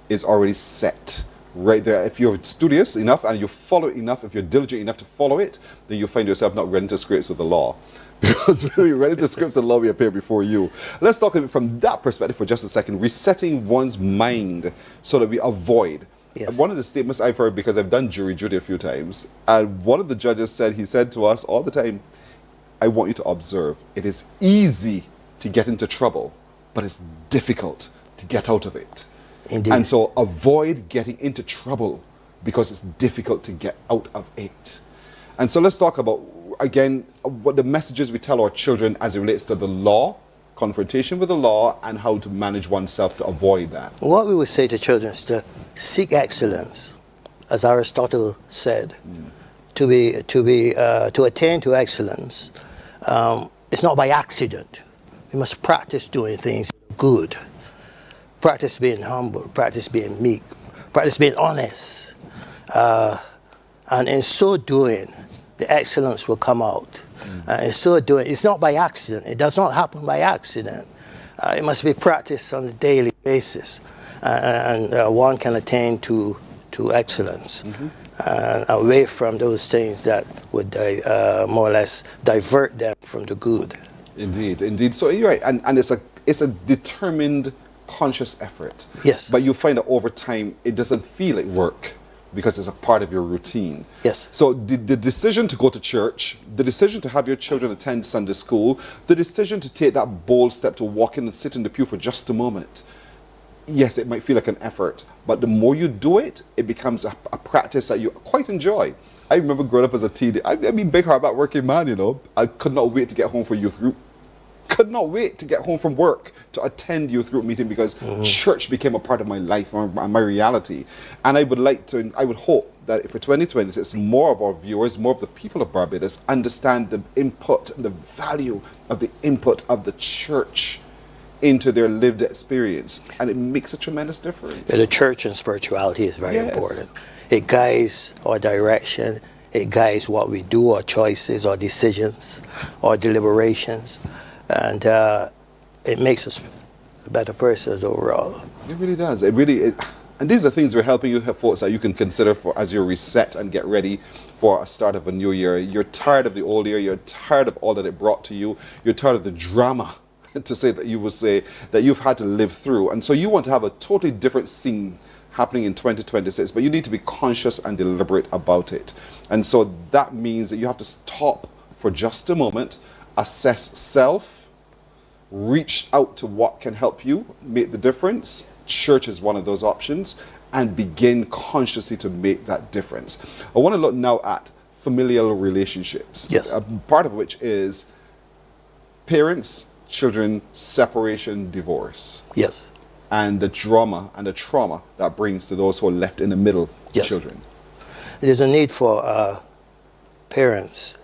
is already set right there. If you're studious enough and you follow it enough, if you're diligent enough to follow it, then you'll find yourself not running into scrapes with the law. Because when we run into scrapes, the law will appear before you. Let's talk from that perspective for just a second. Resetting one's mind so that we avoid. Yes. One of the statements I've heard, because I've done jury duty a few times, and one of the judges he said to us all the time, I want you to observe, it is easy to get into trouble, but it's difficult to get out of it. Indeed. And so avoid getting into trouble because it's difficult to get out of it. And so let's talk about, again, what the messages we tell our children as it relates to the law, confrontation with the law, and how to manage oneself to avoid that. What we would say to children is to seek excellence, as Aristotle said. To attain to excellence, it's not by accident. We must practice doing things good. Practice being humble, practice being meek, practice being honest. And in so doing, the excellence will come out. In so doing, it's not by accident. It does not happen by accident. It must be practiced on a daily basis. And one can attain to excellence. Away from those things that would more or less divert them from the good. Indeed, indeed. So you're right. And it's a determined, conscious effort. Yes. But you find that over time, it doesn't feel like work because it's a part of your routine. Yes. So the decision to go to church, the decision to have your children attend Sunday school, the decision to take that bold step to walk in and sit in the pew for just a moment, yes, it might feel like an effort, but the more you do it, it becomes a practice that you quite enjoy. I remember growing up as a teen, I mean, big hard about working man, you know. I could not wait to get home for youth group. Could not wait to get home from work to attend youth group meeting because church became a part of my life and my reality. And I would hope that for 2026, more of our viewers, more of the people of Barbados understand the input, the value of the input of the church into their lived experience. And it makes a tremendous difference. The church and spirituality is very important. It guides our direction. It guides what we do, our choices, our decisions, our deliberations. And it makes us better persons overall. It really does. And these are things we're helping you have thoughts that you can consider for as you reset and get ready for a start of a new year. You're tired of the old year. You're tired of all that it brought to you. You're tired of the drama, to say that you will say, that you've had to live through. And so you want to have a totally different scene happening in 2026, but you need to be conscious and deliberate about it. And so that means that you have to stop for just a moment, assess self, reach out to what can help you make the difference. Church is one of those options, and begin consciously to make that difference. I want to look now at familial relationships. Yes. Part of which is parents, children, separation, divorce. Yes. And the trauma that brings to those who are left in the middle, Yes. children. There's a need for parents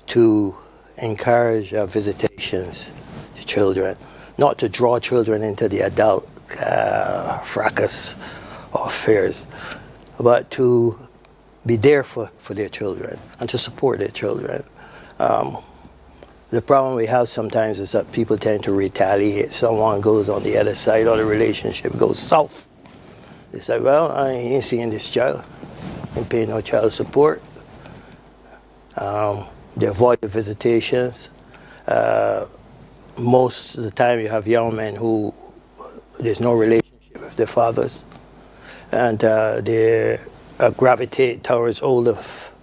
to encourage visitations to children, not to draw children into the adult fracas or affairs, but to be there for their children and to support their children. The problem we have sometimes is that people tend to retaliate. Someone goes on the other side or the relationship goes south. They say, well, I ain't seeing this child. Ain't paying no child support. They avoid the visitations. Most of the time you have young men who there's no relationship with their fathers. And they gravitate towards older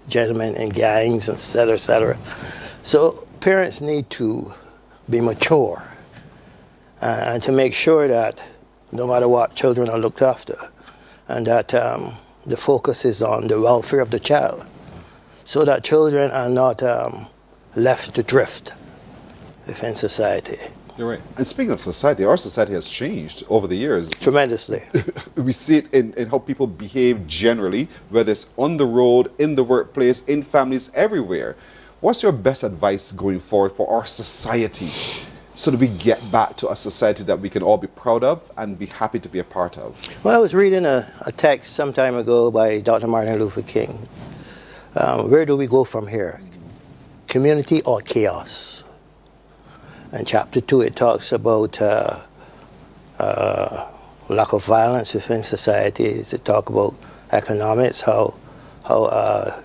gentlemen in gangs, et cetera, et cetera. So parents need to be mature and to make sure that no matter what, children are looked after, and that the focus is on the welfare of the child, so that children are not left to drift within society. You're right. And speaking of society, our society has changed over the years. Tremendously. We see it in how people behave generally, whether it's on the road, in the workplace, in families, everywhere. What's your best advice going forward for our society so that we get back to a society that we can all be proud of and be happy to be a part of? Well, I was reading a text some time ago by Dr. Martin Luther King. Where do we go from here? Community or chaos? In chapter 2, it talks about lack of violence within societies. It talks about economics, how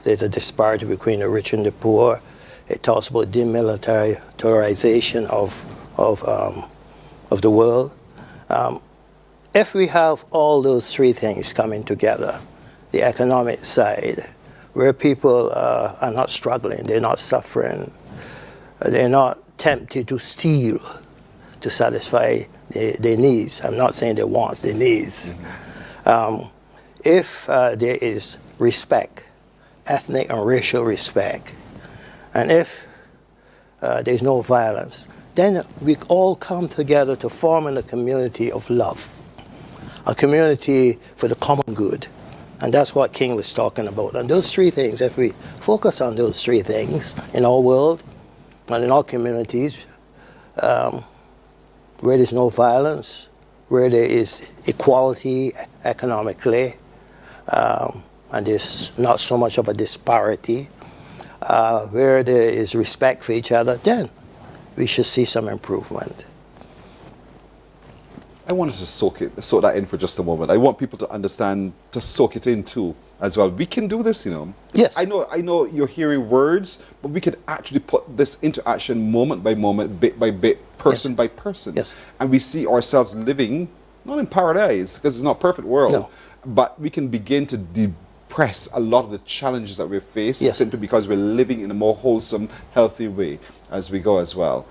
there's a disparity between the rich and the poor. It talks about demilitarization of the world. If we have all those three things coming together, the economic side, where people are not struggling, they're not suffering, they're not tempted to steal to satisfy their needs. I'm not saying their wants, their needs. If there is respect, ethnic and racial respect, and if there's no violence, then we all come together to form a community of love, a community for the common good. And that's what King was talking about. And those three things, if we focus on those three things in our world and in our communities, where there's no violence, where there is equality economically, and there's not so much of a disparity, where there is respect for each other, then we should see some improvement. I wanted to soak that in for just a moment. I want people to understand, to soak it in too, as well. We can do this, you know. Yes. I know you're hearing words, but we could actually put this into action moment by moment, bit by bit, person by person. Yes. And we see ourselves living, not in paradise, because it's not a perfect world, no. But we can begin to depress a lot of the challenges that we face simply because we're living in a more wholesome, healthy way as we go as well.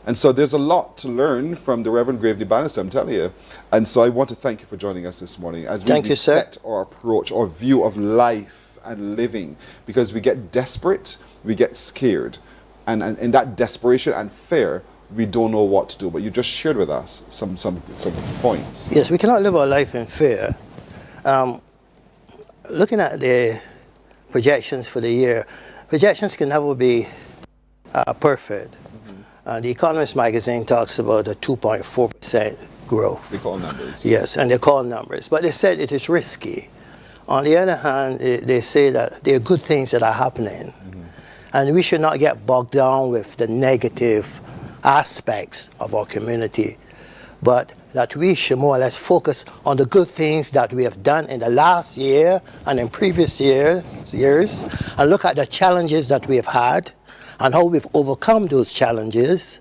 And so there's a lot to learn from the Reverend Gravely Bannister, I'm telling you. And so I want to thank you for joining us this morning as we reset our approach, our view of life and living, because we get desperate, we get scared. And in that desperation and fear, we don't know what to do. But you just shared with us some points. Yes, we cannot live our life in fear. Looking at the projections for the year, projections can never be perfect. The Economist magazine talks about a 2.4% growth. They call numbers. Yes, and they call numbers. But they said it is risky. On the other hand, they say that there are good things that are happening. And we should not get bogged down with the negative aspects of our community, but that we should more or less focus on the good things that we have done in the last year and in previous years, and look at the challenges that we have had and how we've overcome those challenges.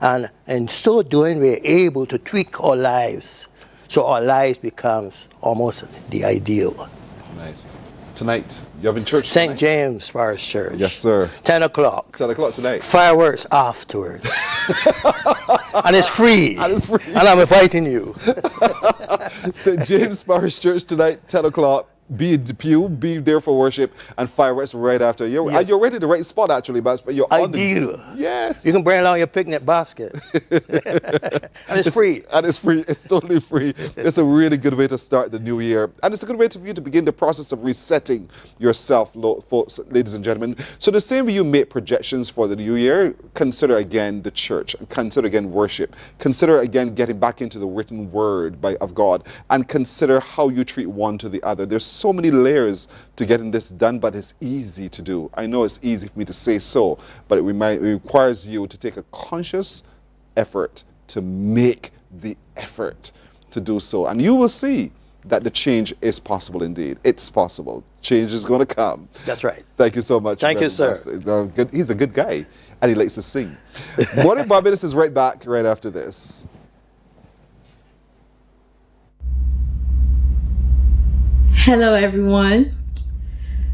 And in so doing, we're able to tweak our lives so our lives becomes almost the ideal. Nice. Tonight, you have in church St. James Parish Church. Yes, sir. 10 o'clock. 10 o'clock tonight. Fireworks afterwards. And it's free. And it's free. And I'm inviting you. St. James Parish Church tonight, 10 o'clock. be in the pew, be there for worship, and fireworks right after. You're ready to the right spot, actually, but you're on the... Yes. You can bring along your picnic basket. And it's free. And it's free. It's totally free. It's a really good way to start the new year. And it's a good way for you to begin the process of resetting yourself, folks, ladies and gentlemen. So the same way you make projections for the new year, consider again the church. Consider again worship. Consider again getting back into the written word of God. And consider how you treat one to the other. There's so many layers to getting this done, but it's easy to do. I know it's easy for me to say so, but it requires you to take a conscious effort to make the effort to do so. And you will see that the change is possible indeed. It's possible. Change is going to come. That's right. Thank you so much. Thank you, sir. He's a good guy, and he likes to sing. Mornin Barbados is right back right after this. Hello, everyone.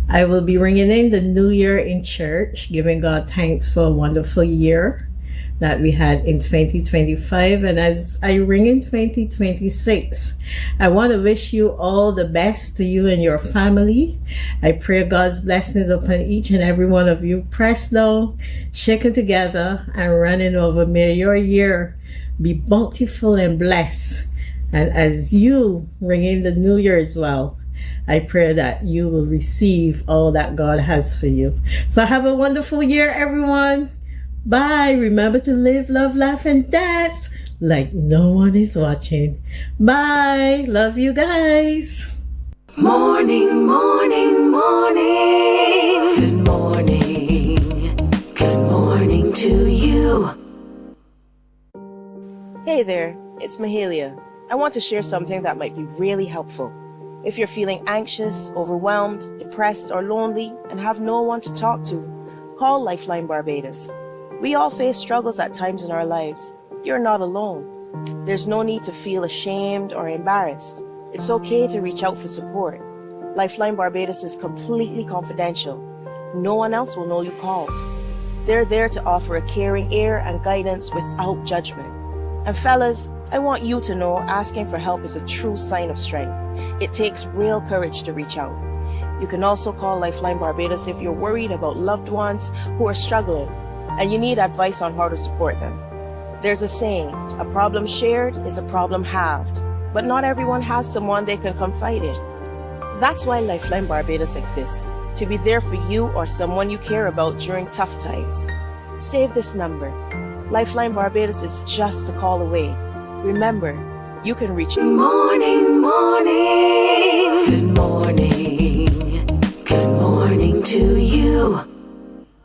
I will be ringing in the new year in church, giving God thanks for a wonderful year that we had in 2025. And as I ring in 2026, I want to wish you all the best to you and your family. I pray God's blessings upon each and every one of you, pressed down, shaken together, and running over. May your year be bountiful and blessed. And as you ring in the new year as well, I pray that you will receive all that God has for you. So have a wonderful year, everyone. Bye. Remember to live, love, laugh, and dance like no one is watching. Bye. Love you guys. Morning, morning, morning. Good morning. Good morning to you. Hey there, it's Mahalia. I want to share something that might be really helpful. If you're feeling anxious, overwhelmed, depressed, or lonely and have no one to talk to, call Lifeline Barbados. We all face struggles at times in our lives. You're not alone. There's no need to feel ashamed or embarrassed. It's okay to reach out for support. Lifeline Barbados is completely confidential. No one else will know you called. They're there to offer a caring ear and guidance without judgment. And fellas, I want you to know asking for help is a true sign of strength. It takes real courage to reach out. You can also call Lifeline Barbados if you're worried about loved ones who are struggling and you need advice on how to support them. There's a saying, a problem shared is a problem halved, but not everyone has someone they can confide in. That's why Lifeline Barbados exists, to be there for you or someone you care about during tough times. Save this number. Lifeline Barbados is just a call away. Remember, you can reach... Morning, morning. Good morning. Good morning to you.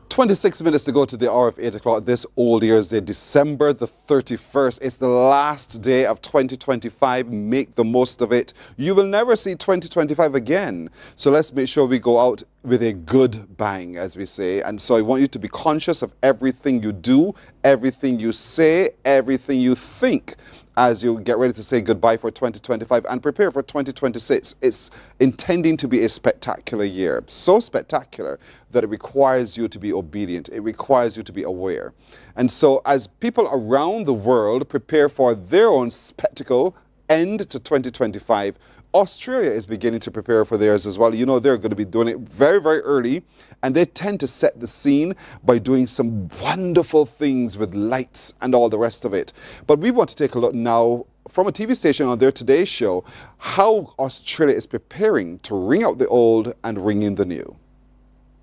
26 minutes to go to the hour of 8 o'clock this old year's day, December the 31st. It's the last day of 2025. Make the most of it. You will never see 2025 again. So let's make sure we go out with a good bang, as we say. And so I want you to be conscious of everything you do, everything you say, everything you think, as you get ready to say goodbye for 2025 and prepare for 2026. It's intending to be a spectacular year. So spectacular that it requires you to be obedient. It requires you to be aware. And so as people around the world prepare for their own spectacle end to 2025, Australia is beginning to prepare for theirs as well. You know, they're going to be doing it very, very early, and they tend to set the scene by doing some wonderful things with lights and all the rest of it. But we want to take a look now from a TV station on their Today Show, how Australia is preparing to ring out the old and ring in the new.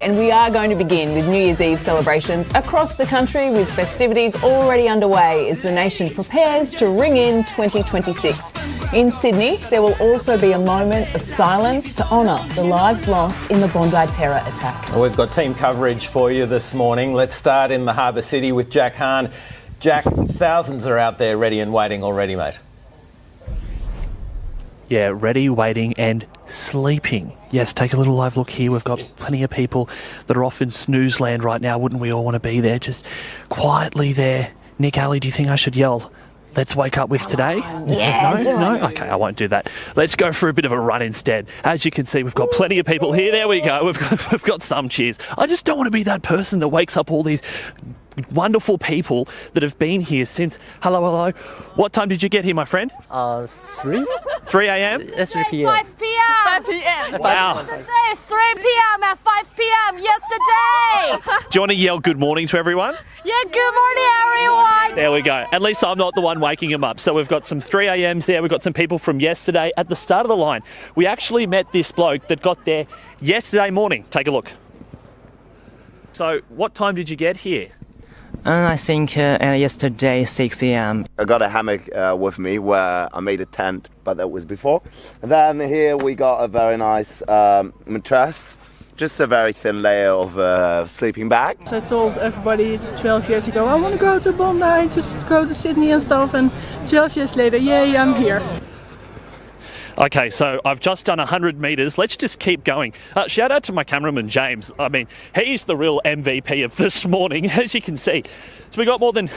And we are going to begin with New Year's Eve celebrations across the country, with festivities already underway as the nation prepares to ring in 2026. In Sydney, there will also be a moment of silence to honour the lives lost in the Bondi terror attack. We've got team coverage for you this morning. Let's start in the Harbour City with Jack Hahn. Jack, thousands are out there ready and waiting already, mate. Yeah, ready, waiting and sleeping. Yes, take a little live look here. We've got plenty of people that are off in snooze land right now. Wouldn't we all want to be there? Just quietly there. Nick, Ali, do you think I should yell, "Let's wake up with today"? Yeah, No? Okay, I won't do that. Let's go for a bit of a run instead. As you can see, we've got plenty of people here. There we go. We've got some cheers. I just don't want to be that person that wakes up all these wonderful people that have been here since. Hello. What time did you get here, my friend? 3? 3 a.m.? It's 3 p.m. 5 p.m. 5 p.m. Wow. Today is 3 p.m. at 5 p.m. yesterday. Do you want to yell good morning to everyone? Yeah, good morning, everyone. There we go. At least I'm not the one waking them up. So we've got some 3 a.m.s there. We've got some people from yesterday. At the start of the line, we actually met this bloke that got there yesterday morning. Take a look. So what time did you get here? I think yesterday 6 a.m. I got a hammock with me where I made a tent, but that was before. And then here we got a very nice mattress, just a very thin layer of sleeping bag. So I told everybody 12 years ago, I want to go to Bondi, just go to Sydney and stuff. And 12 years later, yay, I'm here. Okay, so I've just done 100 metres. Let's just keep going. Shout out to my cameraman, James. I mean, he's the real MVP of this morning, as you can see. So we got more than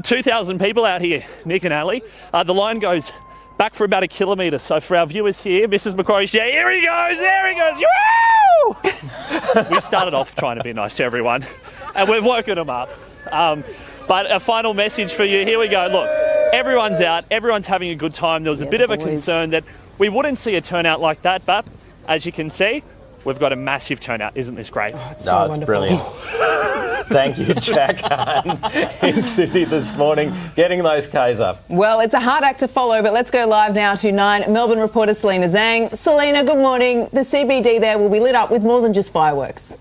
2,000 people out here, Nick and Ali. The line goes back for about 1 kilometre. So for our viewers here, Mrs. McCrory's, yeah, here he goes, there he goes. Woo! We started off trying to be nice to everyone, and we've woken them up. But a final message for you. Here we go. Look, everyone's out. Everyone's having a good time. There was a bit of a concern that we wouldn't see a turnout like that, but as you can see, we've got a massive turnout. Isn't this great? It's brilliant. Thank you, Jack Hahn, in Sydney this morning, getting those Ks up. Well, it's a hard act to follow, but let's go live now to 9 Melbourne reporter Selena Zhang. Selena, good morning. The CBD there will be lit up with more than just fireworks.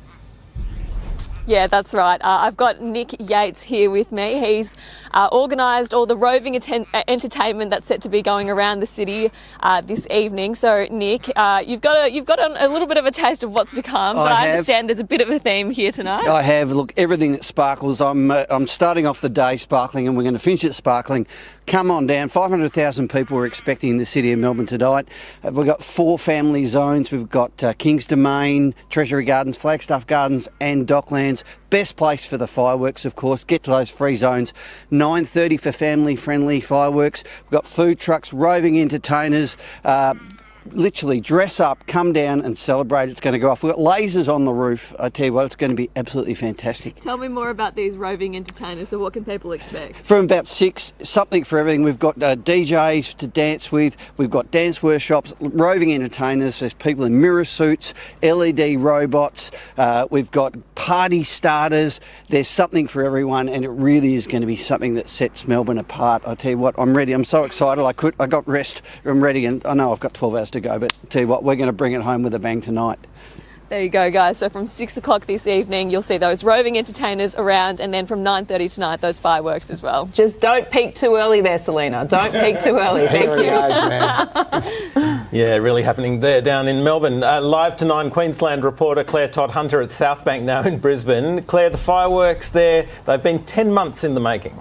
Yeah, that's right. I've got Nick Yates here with me. He's organised all the roving entertainment that's set to be going around the city this evening. So, Nick, you've got a little bit of a taste of what's to come, but I understand there's a bit of a theme here tonight. I have. Look, everything that sparkles. I'm starting off the day sparkling, and we're going to finish it sparkling. Come on down. 500,000 people are expecting the city of Melbourne tonight. We've got 4 family zones. We've got King's Domain, Treasury Gardens, Flagstaff Gardens and Docklands. Best place for the fireworks, of course. Get to those free zones. 9:30 for family-friendly fireworks. We've got food trucks, roving entertainers. Literally dress up, come down and celebrate. It's going to go off. We've got lasers on the roof. I tell you what, it's going to be absolutely fantastic. Tell me more about these roving entertainers. So what can people expect? From about 6, something for everything. We've got DJs to dance with. We've got dance workshops, roving entertainers. There's people in mirror suits, LED robots. We've got party starters. There's something for everyone, and it really is going to be something that sets Melbourne apart. I tell you what, I'm ready. I'm so excited. I got rest. I'm ready, and I know I've got 12 hours to go, but tell you what, we're going to bring it home with a bang tonight. There you go, guys. So from 6 o'clock this evening, you'll see those roving entertainers around, and then from 9:30 tonight, those fireworks as well. Just don't peak too early there, Selena. Don't peak too early. Thank you. Yeah, really happening there down in Melbourne. Live to 9 Queensland reporter Claire Todd-Hunter at Southbank now in Brisbane. Claire, the fireworks there, they've been 10 months in the making.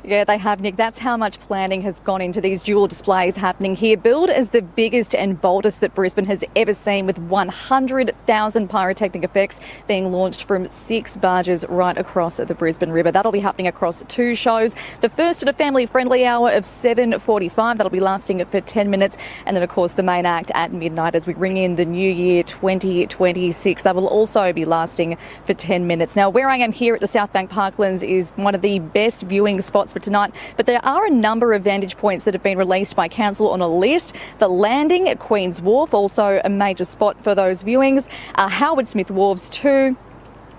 Yeah, they have, Nick. That's how much planning has gone into these dual displays happening here. Billed as the biggest and boldest that Brisbane has ever seen, with 100,000 pyrotechnic effects being launched from 6 barges right across the Brisbane River. That'll be happening across 2 shows. The first at a family-friendly hour of 7:45. That'll be lasting for 10 minutes. And then, of course, the main act at midnight as we ring in the new year 2026. That will also be lasting for 10 minutes. Now, where I am here at the Southbank Parklands is one of the best viewing spots for tonight, but there are a number of vantage points that have been released by council on a list. The Landing at Queen's Wharf, also a major spot for those viewings. Howard Smith Wharves too.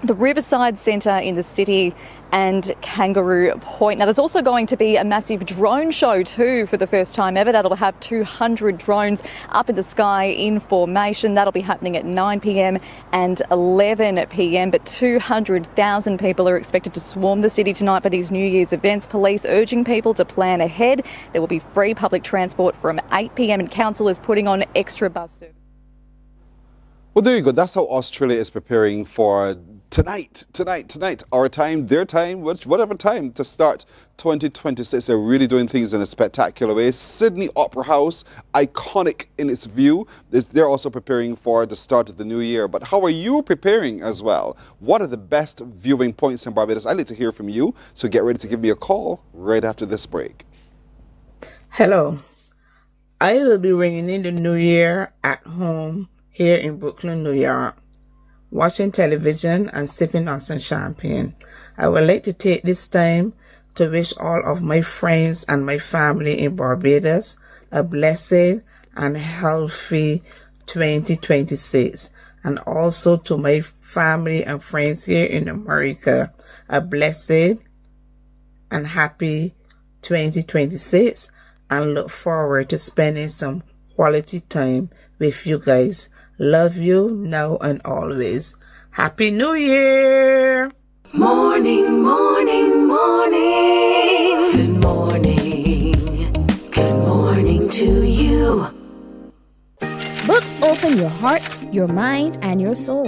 The Riverside Centre in the city and Kangaroo Point. Now, there's also going to be a massive drone show too for the first time ever. That'll have 200 drones up in the sky in formation. That'll be happening at 9 p.m. and 11 p.m. But 200,000 people are expected to swarm the city tonight for these New Year's events. Police urging people to plan ahead. There will be free public transport from 8 p.m. and council is putting on extra bus service. Well, there you go. That's how Australia is preparing for tonight, our time, their time, whatever time to start 2026. They're really doing things in a spectacular way. Sydney Opera House, iconic in its view. They're also preparing for the start of the new year. But how are you preparing as well? What are the best viewing points in Barbados? I'd like to hear from you. So get ready to give me a call right after this break. Hello. I will be ringing in the new year at home here in Brooklyn, New York. watching television, and sipping on some champagne. I would like to take this time to wish all of my friends and my family in Barbados a blessed and healthy 2026. And also to my family and friends here in America, a blessed and happy 2026, and look forward to spending some quality time with you guys. Love you now and always. Happy New Year! Morning, morning, morning. Good morning. Good morning to you. Books open your heart, your mind, and your soul.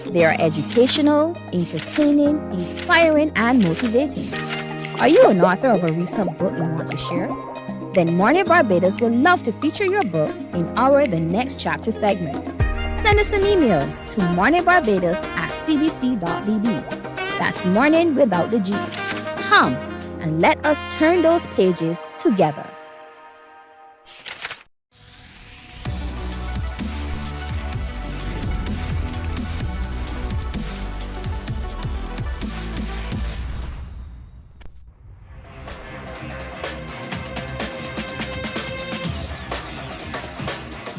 They are educational, entertaining, inspiring, and motivating. Are you an author of a recent book you want to share? Then Mornin Barbados would love to feature your book in our The Next Chapter segment. Send us an email to morninbarbados@cbc.bb. That's morning without the G. Come and let us turn those pages together.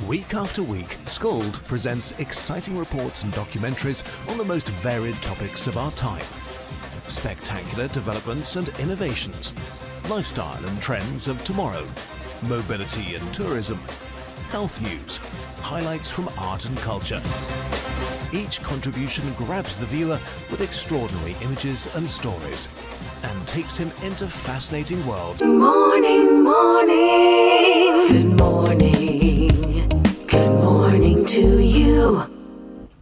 Week after week, Scald presents exciting reports and documentaries on the most varied topics of our time. Spectacular developments and innovations, lifestyle and trends of tomorrow, mobility and tourism, health news, highlights from art and culture. Each contribution grabs the viewer with extraordinary images and stories and takes him into fascinating worlds. Morning, morning. Good morning. Good morning to you.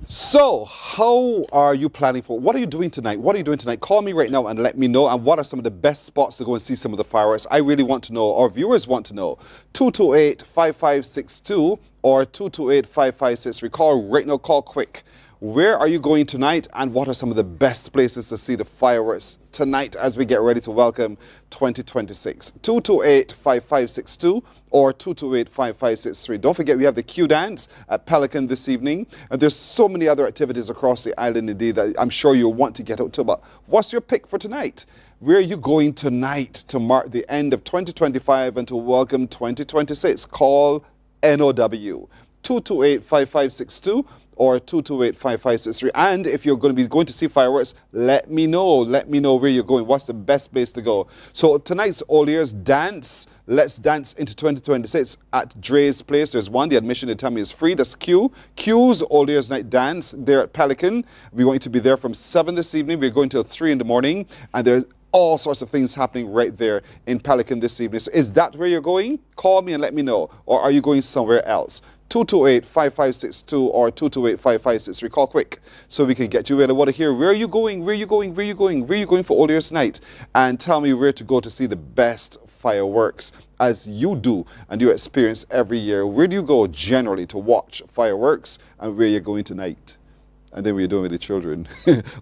So, how are you planning for? What are you doing tonight? What are you doing tonight? Call me right now and let me know. And what are some of the best spots to go and see some of the fireworks? I really want to know. Our viewers want to know. 228-5562 or 228-5563. Call right now. Call quick. Where are you going tonight, and what are some of the best places to see the fireworks tonight as we get ready to welcome 2026? 228-5562 or 228-5563. Don't forget, we have the Q Dance at Pelican this evening, and there's so many other activities across the island indeed that I'm sure you'll want to get out to. But what's your pick for tonight? Where are you going tonight to mark the end of 2025 and to welcome 2026? Call NOW 228-5562 or 228-5563. And if you're going to see fireworks, let me know. Let me know where you're going. What's the best place to go? So tonight's All Ears Dance. Let's dance into 2026 at Dre's Place. There's one. The admission, they tell me, is free. That's Q's All Ears Night Dance there at Pelican. We're going to be there from 7 this evening. We're going till 3 in the morning. And there's all sorts of things happening right there in Pelican this evening. So is that where you're going? Call me and let me know. Or are you going somewhere else? 228-5562 or 228-5563. Call quick so we can get you in. I want to hear, where are you going? Where are you going? Where are you going? Where are you going for All Ears Night? And tell me where to go to see the best fireworks, as you do and you experience every year. Where do you go generally to watch fireworks, and where you're going tonight? And then what you're doing with the children.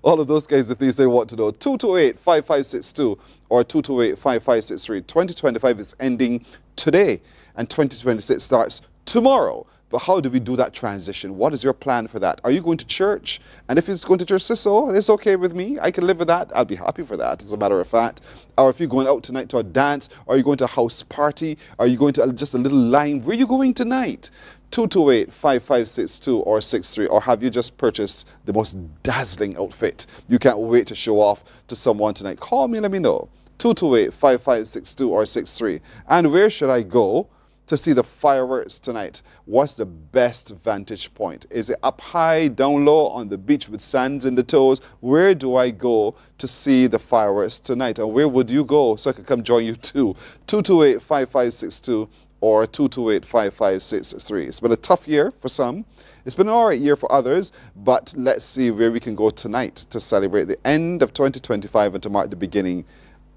All of those kinds of things they want to know. 228-5562 or 228-5563. 2025 is ending today, and 2026 starts tomorrow. But how do we do that transition? What is your plan for that? Are you going to church? And if it's going to church, so it's okay with me. I can live with that. I'll be happy for that, as a matter of fact. Or if you're going out tonight to a dance, or are you going to a house party? Are you going to just a little line? Where are you going tonight? 228-5562 or 63. Or have you just purchased the most dazzling outfit? You can't wait to show off to someone tonight. Call me and let me know. 228-5562 or 63. And where should I go to see the fireworks tonight? What's the best vantage point? Is it up high, down low, on the beach with sands in the toes? Where do I go to see the fireworks tonight? And where would you go so I could come join you too? 228-5562 or 228-5563. It's been a tough year for some. It's been an all right year for others, but let's see where we can go tonight to celebrate the end of 2025 and to mark the beginning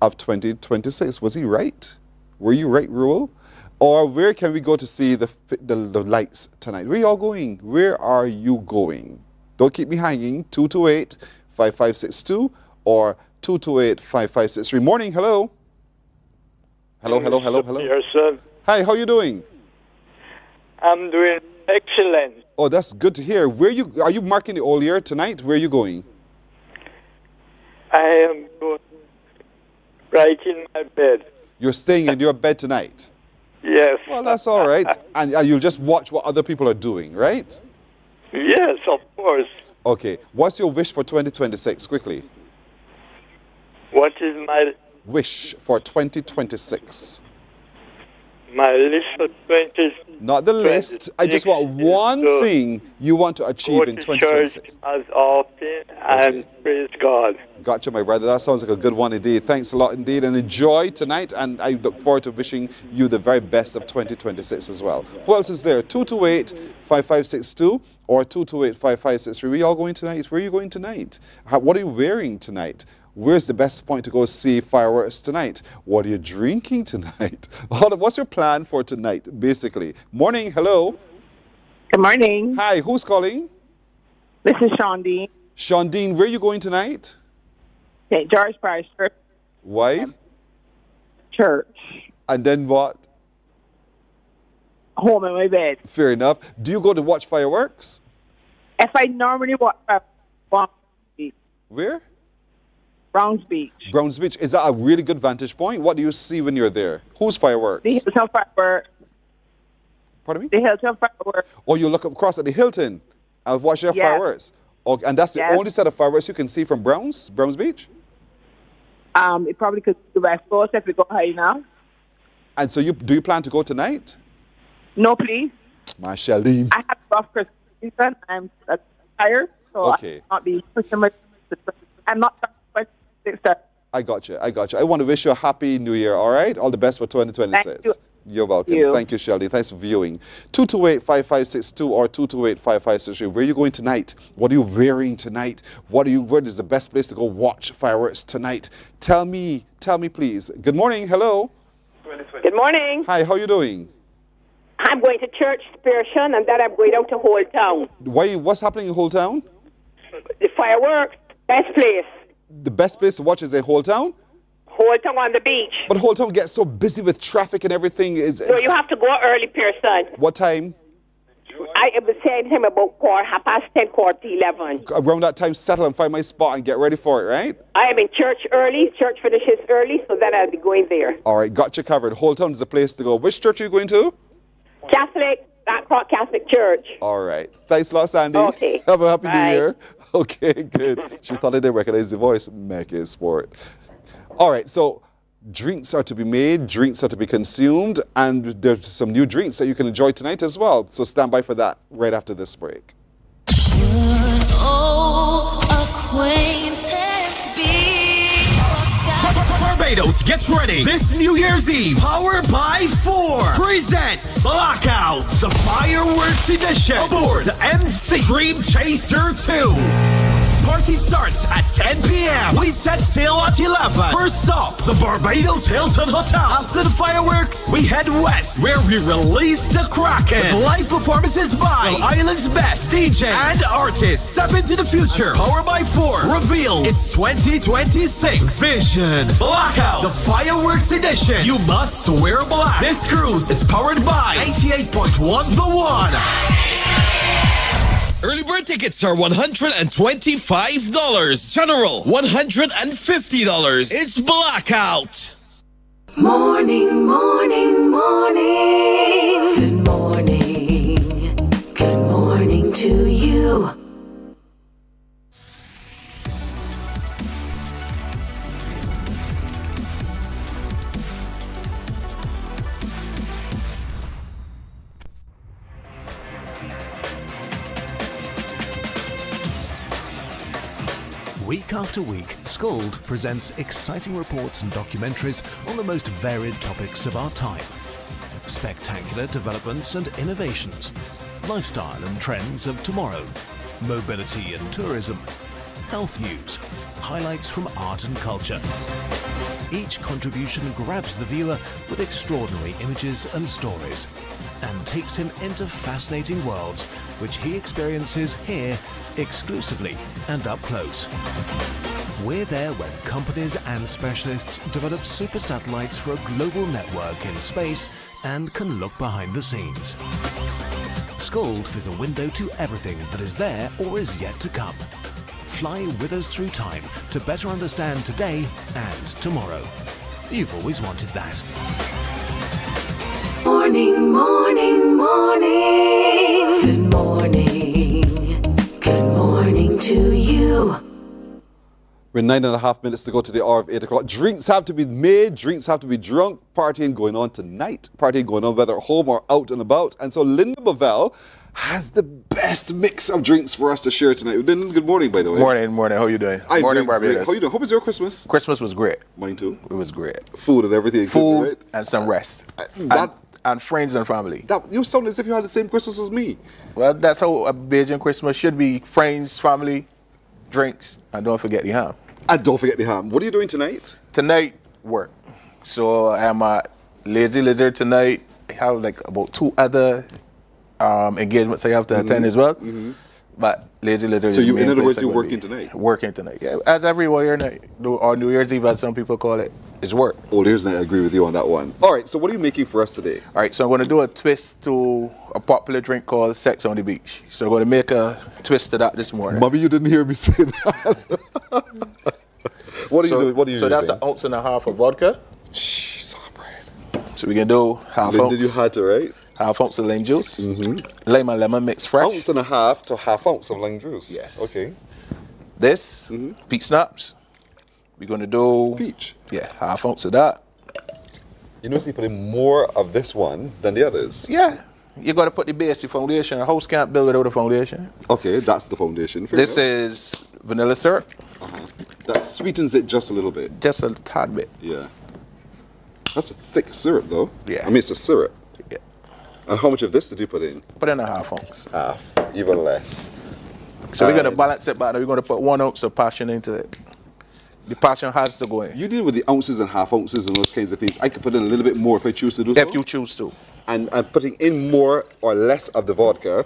of 2026. Was he right? Were you right, Rule? Or where can we go to see the lights tonight? Where are you all going? Where are you going? Don't keep me hanging. 228-5562 or 228-5563. Morning, hello. Hello. Yes, sir. Hi, how are you doing? I'm doing Excellent. Oh, that's good to hear. Are you marking the old year tonight? Where are you going? I am going right in my bed. You're staying in your bed tonight? Yes. Well, that's all right. And you'll just watch what other people are doing, right? Yes, of course. Okay. What's your wish for 2026? Quickly. What is my Wish for 2026. my list for 20? Not the list. I just want one thing you want to achieve in 2026. As often and praise God. Gotcha, my brother. That sounds like a good one indeed. Thanks a lot indeed, and enjoy tonight. And I look forward to wishing you the very best of 2026 as well. Who else is there? 228-5562 or 228-5563. Where are you all going tonight? Where are you going tonight? What are you wearing tonight? Where's the best point to go see fireworks tonight? What are you drinking tonight? What's your plan for tonight, basically? Morning, hello. Good morning. Hi, who's calling? This is Shondine. Shondine, where are you going tonight? St. George Parish Church. Why? Church. And then what? Home in my bed. Fair enough. Do you go to watch fireworks? If I normally watch Browns Beach. Where? Browns Beach. Browns Beach. Is that a really good vantage point? What do you see when you're there? Whose fireworks? The Hilton fireworks. Pardon me? The Hilton fireworks. Oh, you look across at the Hilton and watch their fireworks. Okay, and that's the only set of fireworks you can see from Browns Beach? It probably could be the West Coast if we go high now. And so do you plan to go tonight? No, please. My Shalene. I have a rough Christmas season. I'm tired, so Okay. I'll not be pushing my. I'm not. I got you. I want to wish you a happy new year, all right? All the best for 2026. Thank you. You're welcome. Thank you, Shelly. Thanks for viewing. 228-5562 or 228-5563. Where are you going tonight? What are you wearing tonight? Where is the best place to go watch fireworks tonight? Tell me, please. Good morning. Hello. Good morning. Hi, how are you doing? I'm going to church Spirition and then I'm going out to Whole Town. What's happening in Whole Town? The fireworks, best place. The best place to watch is in Whole Town? Whole Town on the beach. But Whole Town gets so busy with traffic and everything. So you have to go early, Pearson. What time? I was saying to him about 10:15, 11. Around that time, settle and find my spot and get ready for it, right? I am in church early. Church finishes early, so then I'll be going there. All right, got you covered. Whole Town is the place to go. Which church are you going to? Catholic, Blackrock Catholic Church. All right. Thanks a lot, Sandy. Okay. Have a happy Bye. new year. Okay, good. She thought I didn't recognize the voice. Make it sport. All right, so drinks are to be made, drinks are to be consumed, and there's some new drinks that you can enjoy tonight as well. So stand by for that right after this break. Barbados gets ready this New Year's Eve. Powered by 4 presents Blackout, the fireworks edition. Aboard the MC Dream Chaser 2. Party starts at 10 p.m. We set sail at 11. First stop, the Barbados Hilton Hotel. After the fireworks, we head west, where we release the Kraken. With live performances by the island's best DJ and artists. Step into the future. Powered by 4 reveals it's 2026 Vision Blackout, the fireworks edition. You must wear black. This cruise is powered by 98.1 The One. Early bird tickets are $125. General, $150. It's Blackout. Morning, morning, morning. Good morning. Good morning to you. Week after week, Scald presents exciting reports and documentaries on the most varied topics of our time. Spectacular developments and innovations, lifestyle and trends of tomorrow, mobility and tourism, health news, highlights from art and culture. Each contribution grabs the viewer with extraordinary images and stories and takes him into fascinating worlds which he experiences here exclusively and up close. We're there when companies and specialists develop super satellites for a global network in space and can look behind the scenes. Skuld is a window to everything that is there or is yet to come. Fly with us through time to better understand today and tomorrow. You've always wanted that. Morning, morning, morning. Good morning. Good morning to you. We're 9.5 minutes to go to the hour of 8 o'clock. Drinks have to be made, drinks have to be drunk. Partying going on tonight. Partying going on whether at home or out and about. And so Linda Bovell has the best mix of drinks for us to share tonight. Linda, good morning, by the way. Morning. How you doing? Morning, Barbados. How you doing? How was your Christmas? Christmas was great. Mine too. It was great. Food and everything. Food right? and some rest. And friends and family. You sound as if you had the same Christmas as me. Well, that's how a Bajan Christmas should be. Friends, family, drinks, and don't forget the ham. And don't forget the ham. What are you doing tonight? Tonight, work. So I'm at Lazy Lizard tonight. I have like about 2 other engagements I have to attend as well. But Lazy Lizard So is you, the main in other place words, I'm you're gonna working be. tonight? Working tonight, yeah. As every warrior night, or New Year's Eve, as some people call it, is work. Oh, there's I agree with you on that one. All right, so what are you making for us today? All right, so I'm going to do a twist to a popular drink called Sex on the Beach. So I'm going to make a twist to that this morning. Mommy, you didn't hear me say that. What are you doing? What are you So using? that's 1.5 ounces of vodka. Jeez, bread. So we can do half Linda, ounce. you had to, right? Half ounce of lime juice. Lime and lemon mixed fresh. 1.5 ounces to half ounce of lime juice. Yes. Okay. This, peach snaps. We're going to do... Peach? Yeah, half ounce of that. You notice you put in more of this one than the others. Yeah. You got to put the basic foundation. A house can't build without a foundation. Okay, that's the foundation. Fair This enough. is vanilla syrup. That sweetens it just a little bit. Just a tad bit. Yeah. That's a thick syrup, though. Yeah. I mean, it's a syrup. Yeah. And how much of this did you put in? Put in a half ounce. Half, even less. So we're going to balance it back. We're going to put 1 ounce of passion into it. The passion has to go in. You deal with the ounces and half ounces and those kinds of things. I could put in a little bit more if I choose to do so. If you choose to. And putting in more or less of the vodka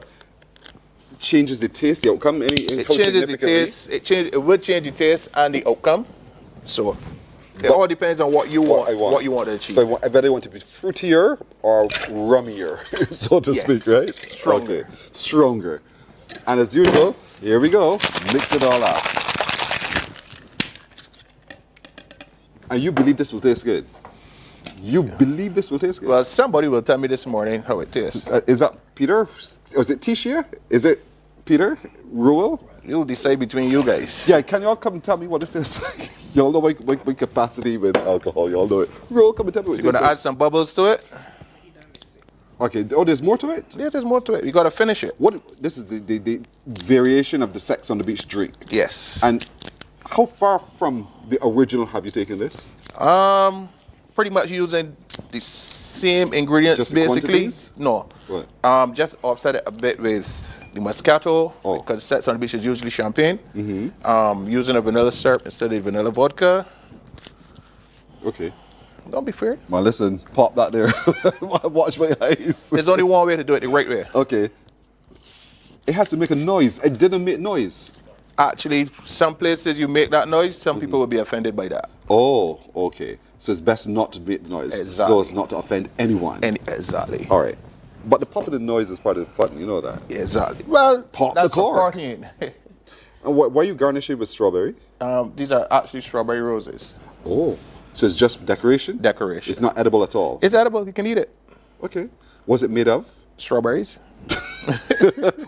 changes the taste, the outcome. It changes the taste. It will change the taste and the outcome. So it all depends on what you want. What you want to achieve. So I bet I want to be fruitier or rummier, so to speak, right? Stronger. Okay. Stronger. And as usual, here we go. Mix it all up. And you believe this will taste good? You believe this will taste good? Well, somebody will tell me this morning how it tastes. Is that Peter? Is it Tisha? Is it Peter? Ruel? You'll decide between you guys. Yeah, can y'all come and tell me what this tastes like? Y'all know my capacity with alcohol. Y'all know it. Ruel, come and tell me what So you're going to add some bubbles to it? Okay. Oh, there's more to it? Yeah, there's more to it. You got to finish it. This is the variation of the Sex on the Beach drink. Yes. And how far from the original have you taken this? Pretty much using the same ingredients, Just the basically. quantities? No. What? Just offset it a bit with the Moscato, because Sex on the Beach is usually champagne. Using a vanilla syrup instead of vanilla vodka. Okay. Don't be feared. Well, listen, pop that there. Watch my eyes. There's only one way to do it, the right way. Okay. It has to make a noise. It didn't make noise. Actually, some places you make that noise, some people will be offended by that. Oh, okay. So it's best not to make noise. Exactly. So as not to offend anyone. Exactly. All right. But the popping of the noise is part of the fun, you know that. Exactly. Well, pop that's the cork. partying. And why are you garnishing with strawberry? These are actually strawberry roses. Oh. So it's just decoration? Decoration. It's not edible at all? It's edible. You can eat it. Okay. Was it made of? Strawberries.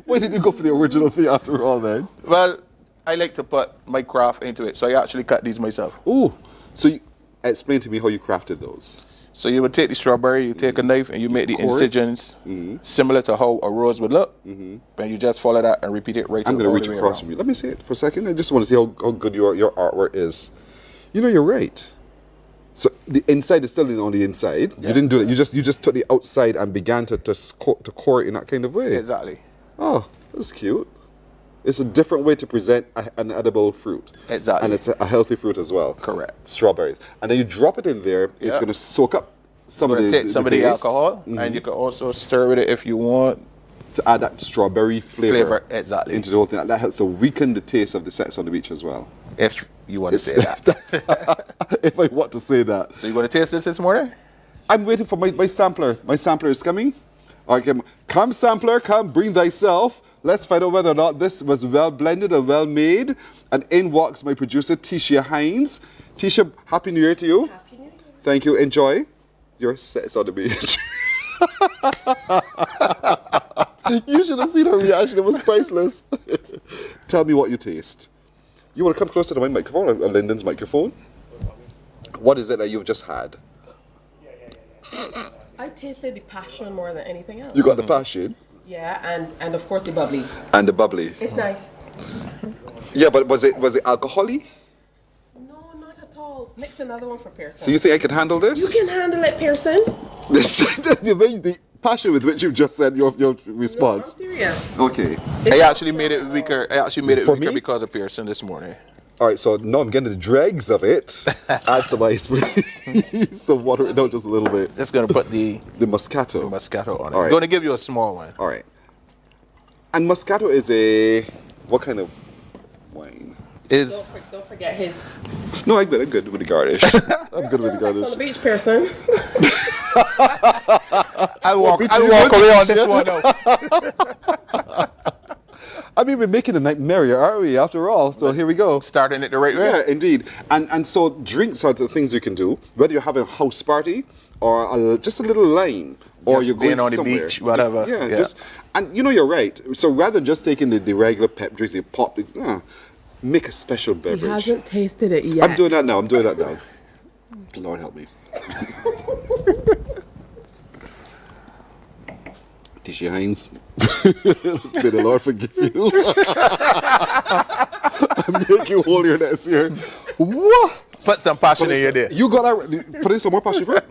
Why did you go for the original thing after all then? Well, I like to put my craft into it, so I actually cut these myself. Ooh. So explain to me how you crafted those. So you would take the strawberry, you take a knife, and you make the incisions similar to how a rose would look. And you just follow that and repeat it right. I'm going to reach across from you. Let me see it for a second. I just want to see how good your artwork is. You know, you're right. So the inside is still on the inside. Yeah. You didn't do that. You just took the outside and began to core it in that kind of way. Exactly. Oh, that's cute. It's a different way to present an edible fruit. Exactly. And it's a healthy fruit as well. Correct. Strawberries. And then you drop it in there. Yeah. It's going to soak up some of the take some of the base. alcohol, and you can also stir with it if you want. To add that strawberry flavor exactly. into the whole thing. That helps to weaken the taste of the Sex on the Beach as well. If you want to say that. If I want to say that. So you're going to taste this morning? I'm waiting for my sampler. My sampler is coming. Okay, come sampler, come bring thyself. Let's find out whether or not this was well blended and well made. And in walks my producer, Tisha Hines. Tisha, Happy New Year to you. Happy New Year. Thank you. Enjoy your sex on the beach. You should have seen her reaction. It was priceless. Tell me what you taste. You want to come closer to my microphone, or Lyndon's microphone? What is it that you've just had? I tasted the passion more than anything else. You got the passion? Yeah, and of course the bubbly. And the bubbly. It's nice. Yeah, but was it alcohol-y? No, not at all. Mix another one for Pearson. So you think I can handle this? You can handle it, Pearson. The passion with which you've just said your response. No, I'm serious. Okay. I actually made it weaker. Because of Pearson this morning. All right, so now I'm getting the dregs of it. Add some ice, please. Some water it down just a little bit. Just gonna put the Moscato. The Moscato on it. All right. I'm gonna give you a small one. All right. And Moscato is a what kind of wine? Don't forget his. No, I'm good with the garnish. I'm good with the garnish. On the beach, Pearson. I'll walk away on this one now. I mean, we're making the night merrier, aren't we, after all? So here we go. Starting it the right way. Yeah, indeed. And so drinks are the things you can do, whether you're having a house party or just a little line, or Just you're going being on the somewhere. beach, whatever. And you know, you're right. So rather than just taking the regular pep drinks, you pop, make a special beverage. He hasn't tasted it yet. I'm doing that now. Lord help me. Tisha Hines, may the Lord forgive you. I make you hold your next year. What? Put some passion in your day. You got to put in some more passion fruit.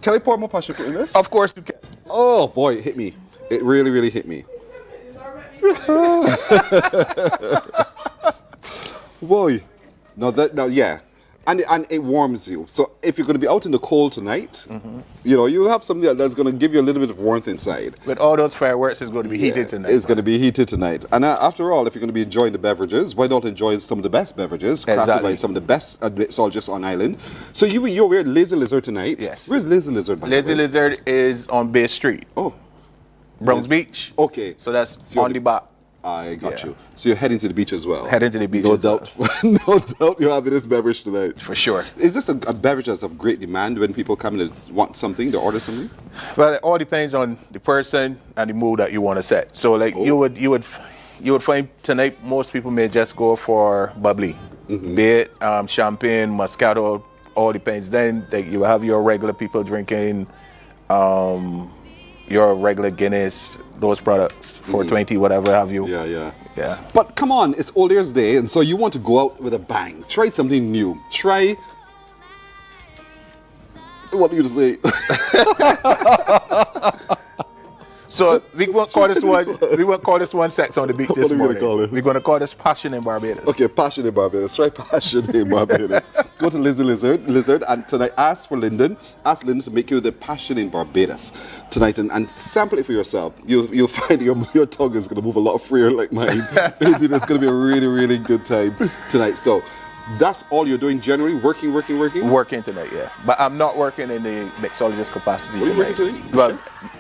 Can I pour more passion fruit in this? Of course you can. Oh boy, it hit me. It really, really hit me. Boy, yeah. And it warms you. So if you're going to be out in the cold tonight, you'll have something that's going to give you a little bit of warmth inside. With all those fireworks, it's going to be heated tonight. It's going to be heated tonight. And after all, if you're going to be enjoying the beverages, why not enjoy some of the best beverages crafted by some of the best mixologists on island? So you're at Lazy Lizard tonight. Yes. Where's Lazy Lizard? Lazy Lizard is on Bay Street. Oh. Browns Beach. Okay. So that's on the back. I got you. So you're heading to the beach as well. Heading to the beach no as doubt. well. No doubt you're having this beverage tonight. For sure. Is this a beverage that's of great demand when people come in and want something, they order something? Well, it all depends on the person and the mood that you want to set. So like you would find tonight most people may just go for bubbly. Be it champagne, Moscato, all depends. Then you have your regular people drinking your regular Guinness, those products, 420, whatever have you. Yeah. But come on, it's Old Year's Day, and so you want to go out with a bang. Try something new. Try. What do you say? So we won't call this one. We won't call this one sex on the beach this morning. We're going to call this passion in Barbados. Okay, passion in Barbados. Try passion in Barbados. Go to Lazy Lizard, and tonight ask for Lyndon. Ask Lyndon to make you the passion in Barbados tonight, and sample it for yourself. You'll find your tongue is going to move a lot freer like mine. It's going to be a really, really good time tonight. So. That's all you're doing generally? Working? Working tonight, yeah. But I'm not working in the mixologist capacity tonight. What are you working tonight? Well,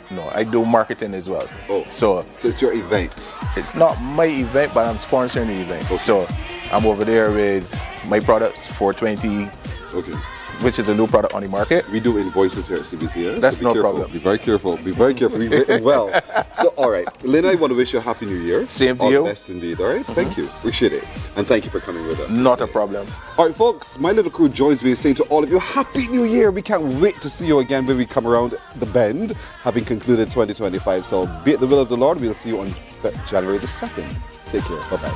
no, I do marketing as well. Oh. So it's your event? It's not my event, but I'm sponsoring the event. Okay. So I'm over there with my products, 420. Okay. Which is a new product on the market. We do invoices here at CBC. That's no problem. Be very careful. Be written well. So, all right. Lynn, I want to wish you a happy new year. Same to you. you. All the best indeed. All right. Thank you. Appreciate it. And thank you for coming with us. Not a problem. All right, folks. My little crew joins me in saying to all of you, happy new year. We can't wait to see you again when we come around the bend, having concluded 2025. So, be it the will of the Lord, we'll see you on January the 2nd. Take care. Bye-bye.